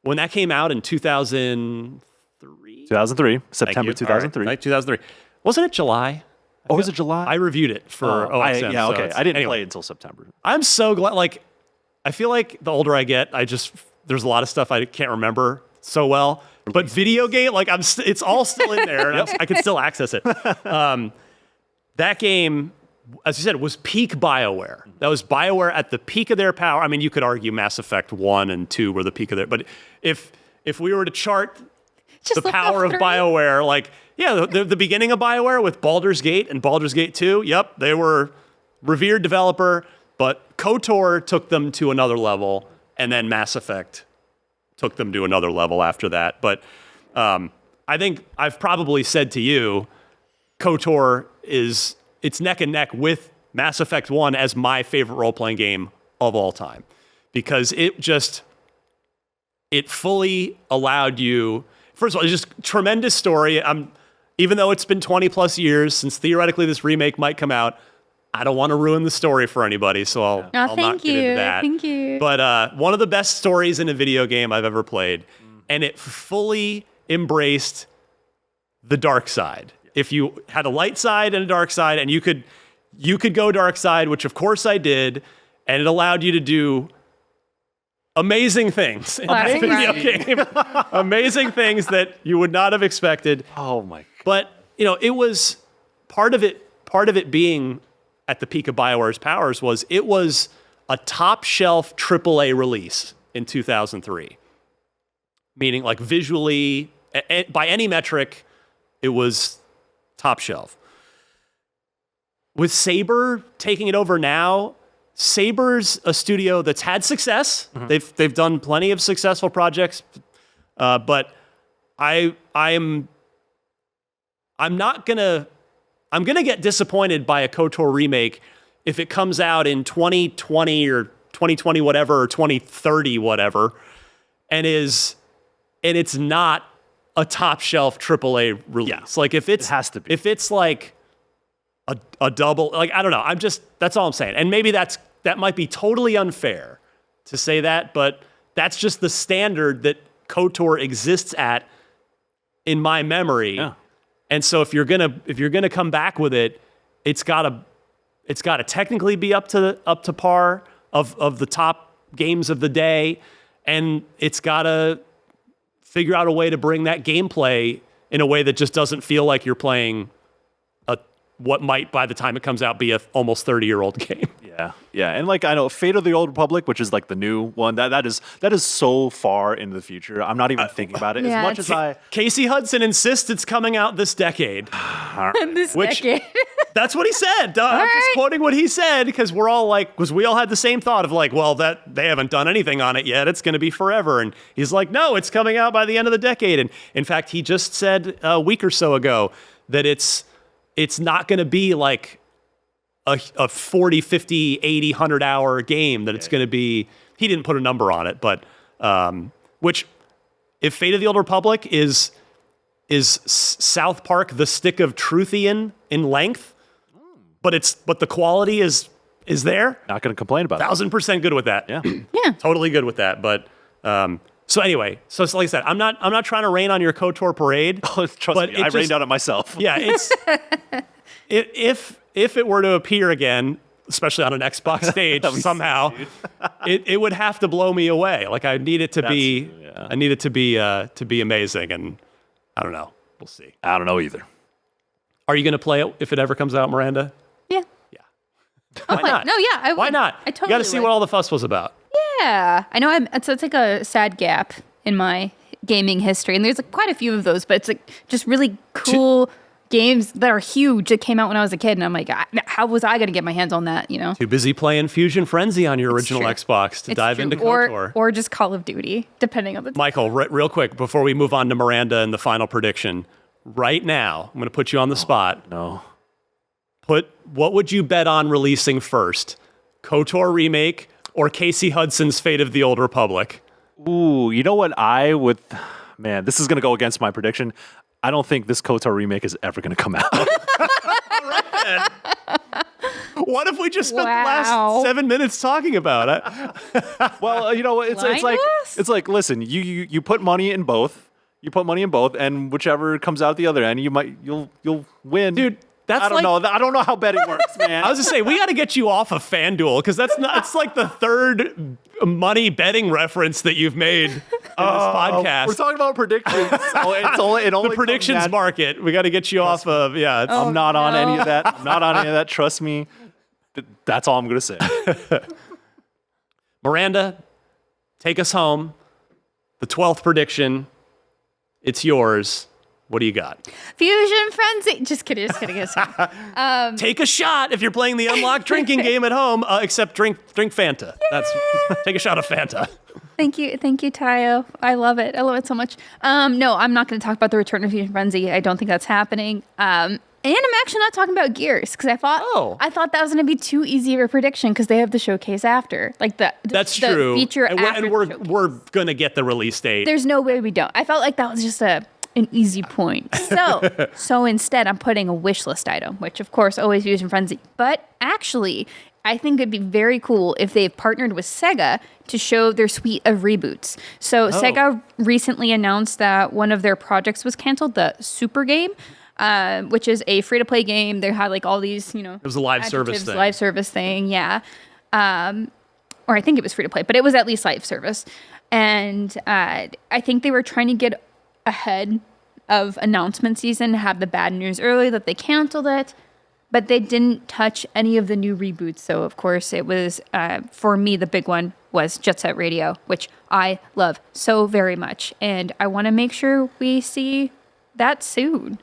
When that came out in 2013, 2003. 2003, Thank September you. 2003. All right, 2003. Wasn't it July? Oh, was it July? I reviewed it for OXM. yeah, so okay. it's- I didn't anyway. play it until September. I'm so glad. Like, I feel like the older I get, there's a lot of stuff I can't remember so well. But video game, like it's all still in there. And I can still access it. That game, as you said, was peak BioWare. That was BioWare at the peak of their power. I mean, you could argue Mass Effect 1 and 2 were the peak of their, but if we were to chart Just the look power up of three. BioWare, like, yeah, the beginning of BioWare with Baldur's Gate and Baldur's Gate 2, yep, they were revered developer, but KOTOR took them to another level, and then Mass Effect took them to another level after that. But I think I've probably said to you, KOTOR it's neck and neck with Mass Effect 1 as my favorite role-playing game of all time. Because it fully allowed you, first of all, it's just tremendous story. Even though it's been 20 plus years since theoretically this remake might come out, I don't want to ruin the story for anybody, so I'll not thank get into you. that. Thank you. But one of the best stories in a video game I've ever played, and it fully embraced the dark side. If you had a light side and a dark side, and you could go dark side, which of course I did, and it allowed you to do amazing things in that Classic video Ryan. game. Amazing things that you would not have expected. Oh my God. But it was part of it being at the peak of BioWare's powers was it was a top shelf AAA release in 2003. Meaning like visually, by any metric, it was top shelf. With Saber taking it over now, Saber's a studio that's had success. They've done plenty of successful projects, but I'm gonna get disappointed by a KOTOR remake if it comes out in 2020 or 2020 whatever or 2030 whatever, and it's not a top shelf AAA release. Yeah. Like if it has to be. If it's like a double, like I don't know. That's all I'm saying. And maybe that might be totally unfair to say that, but that's just the standard that KOTOR exists at in my memory. Yeah. And so if you're gonna come back with it, it's gotta technically be up to par of the top games of the day, and it's gotta figure out a way to bring that gameplay in a way that just doesn't feel like you're playing what might by the time it comes out be a almost 30-year-old game. Yeah, and like I know Fate of the Old Republic, which is like the new one, that is so far into the future. I'm not even thinking about it yeah, as much as I. Casey Hudson insists it's coming out this decade. This Which- decade. That's what he said. I'm just right. quoting what he said because we all had the same thought of like, well, that they haven't done anything on it yet. It's going to be forever. And he's like, no, it's coming out by the end of the decade. And in fact, he just said a week or so ago that it's not going to be like a 40, 50, 80, 100 hour game, that it's going to be, he didn't put a number on it, but which if Fate of the Old Republic is South Park, the Stick of Truthian in length, but the quality is there. Not going to complain about it. 1,000% good with that. Yeah. Yeah. Totally good with that. But so anyway, so like I said, I'm not trying to rain on your KOTOR parade. Trust but me, it I just- rained on it myself. Yeah, it's if it were to appear again, especially on an Xbox stage somehow, it would have to blow me away. Like I need it to be, yeah. I need it to be amazing, and I don't know. We'll see. I don't know either. Are you going to play it if it ever comes out, Miranda? Yeah. Yeah. Oh, Why not? No, yeah. Why not? I totally You got to see would. what all the fuss was about. Yeah, I know. It's like a sad gap in my gaming history, and there's like quite a few of those. But it's like just really cool games that are huge that came out when I was a kid, and I'm like, how was I going to get my hands on that? You know, Too busy playing Fusion Frenzy on your original true. Xbox to It's dive true. into KOTOR. or just Call of Duty, depending on the. Michael, real quick before we move on to Miranda and the final prediction, right now I'm going to put you on the spot. No. What would you bet on releasing first, KOTOR remake or Casey Hudson's Fate of the Old Republic? Ooh, you know what I would... Man, this is going to go against my prediction. I don't think this KOTOR remake is ever going to come out. What if we just spent the Wow. last 7 minutes talking about it? Well, you know, it's Blind like us? it's like listen, you put money in both. You put money in both, and whichever comes out the other end, you'll win. Dude, that's I don't know. I don't know how betting works, man. I was just saying, we got to get you off of FanDuel because it's like the third money betting reference that you've made in this podcast. We're talking about predictions. It only the predictions market. We got to get you off of, yeah. I'm not on any of that. I'm not on any of that. Trust me. That's all I'm going to say. Miranda, take us home. The 12th prediction. It's yours. What do you got? Fusion Frenzy. Just kidding. Take a shot if you're playing the unlocked drinking game at home, except drink Fanta. Take a shot of Fanta. Thank you, Tayo. I love it so much. No, I'm not going to talk about the return of Fusion Frenzy. I don't think that's happening. And I'm actually not talking about Gears because I thought that was going to be too easy of a prediction because they have the showcase after, like that's the true. Feature and after we're going to get the release date. There's no way we don't. I felt like that was just an easy point. So instead, I'm putting a wish list item, which of course always Fusion Frenzy. But actually, I think it'd be very cool if they partnered with Sega to show their suite of reboots. So Sega recently announced that one of their projects was canceled, the Super Game. Which is a free-to-play game. They had like all these, it was a live service thing. Yeah. Or I think it was free-to-play, but it was at least live service. And I think they were trying to get ahead of announcement season to have the bad news early that they canceled it, but they didn't touch any of the new reboots. So, of course, it was, for me, the big one was Jet Set Radio, which I love so very much. And I want to make sure we see that soon.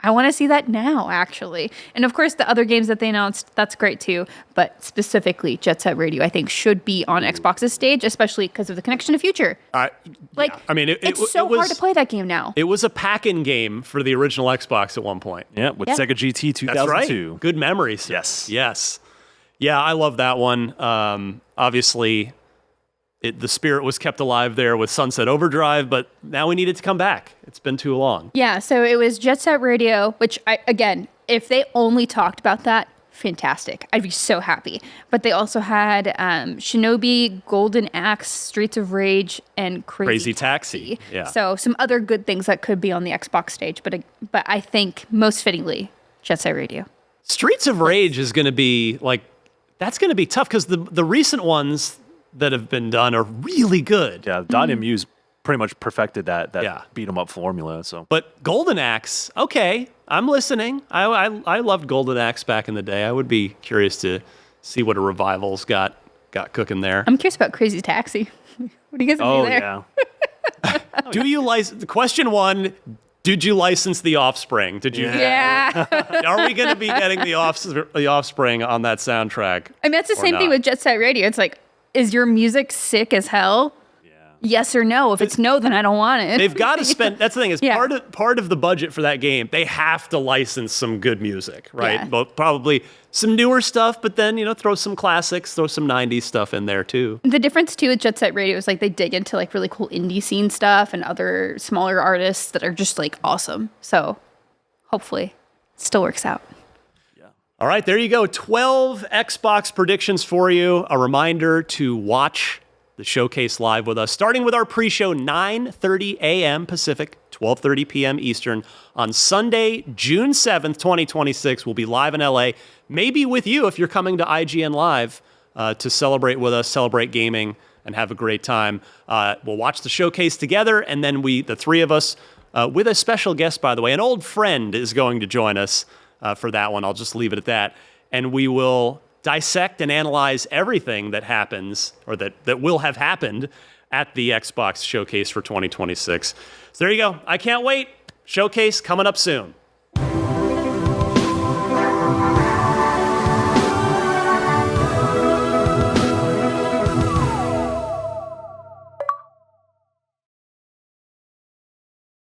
I want to see that now, actually. And of course, the other games that they announced, that's great too. But specifically, Jet Set Radio, I think, should be on Xbox's stage, especially because of the connection to Future. It's so hard to play that game now. It was a pack-in game for the original Xbox at one point. Yeah, with Sega GT 2002. That's right. Good memories. Yes. Yeah, I love that one. Obviously, the spirit was kept alive there with Sunset Overdrive, but now we need it to come back. It's been too long. Yeah, so it was Jet Set Radio, which, again, if they only talked about that, fantastic. I'd be so happy. But they also had Shinobi, Golden Axe, Streets of Rage, and Crazy Taxi. Yeah. So some other good things that could be on the Xbox stage, but I think most fittingly, Jet Set Radio. Streets of Rage is going to be, that's going to be tough because the recent ones that have been done are really good. Yeah, .mu's pretty much perfected that beat 'em up formula. So, but Golden Axe, okay, I'm listening. I loved Golden Axe back in the day. I would be curious to see what a revival's got cooking there. I'm curious about Crazy Taxi. What do you guys do there? Yeah. Do you license? Question one. Did you license The Offspring? Did you? Yeah. Are we going to be getting the Offspring on that soundtrack? I mean, that's the same thing with Jet Set Radio. It's like, is your music sick as hell? Yeah. Yes or no. If it's no, then I don't want it. They've got to spend. That's the thing. Is part of the budget for that game. They have to license some good music, right? Yeah. But probably some newer stuff. But then throw some classics, throw some '90s stuff in there too. The difference too with Jet Set Radio is like they dig into like really cool indie scene stuff and other smaller artists that are just like awesome. So hopefully, it still works out. All right, there you go. 12 Xbox predictions for you. A reminder to watch the showcase live with us, starting with our pre-show, 9:30 a.m. Pacific, 12:30 p.m. Eastern, on Sunday, June 7th, 2026. We'll be live in LA, maybe with you if you're coming to IGN Live to celebrate with us, celebrate gaming, and have a great time. We'll watch the showcase together, and then the three of us, with a special guest, by the way, an old friend is going to join us for that one. I'll just leave it at that. And we will dissect and analyze everything that happens or that will have happened at the Xbox showcase for 2026. So there you go. I can't wait. Showcase coming up soon.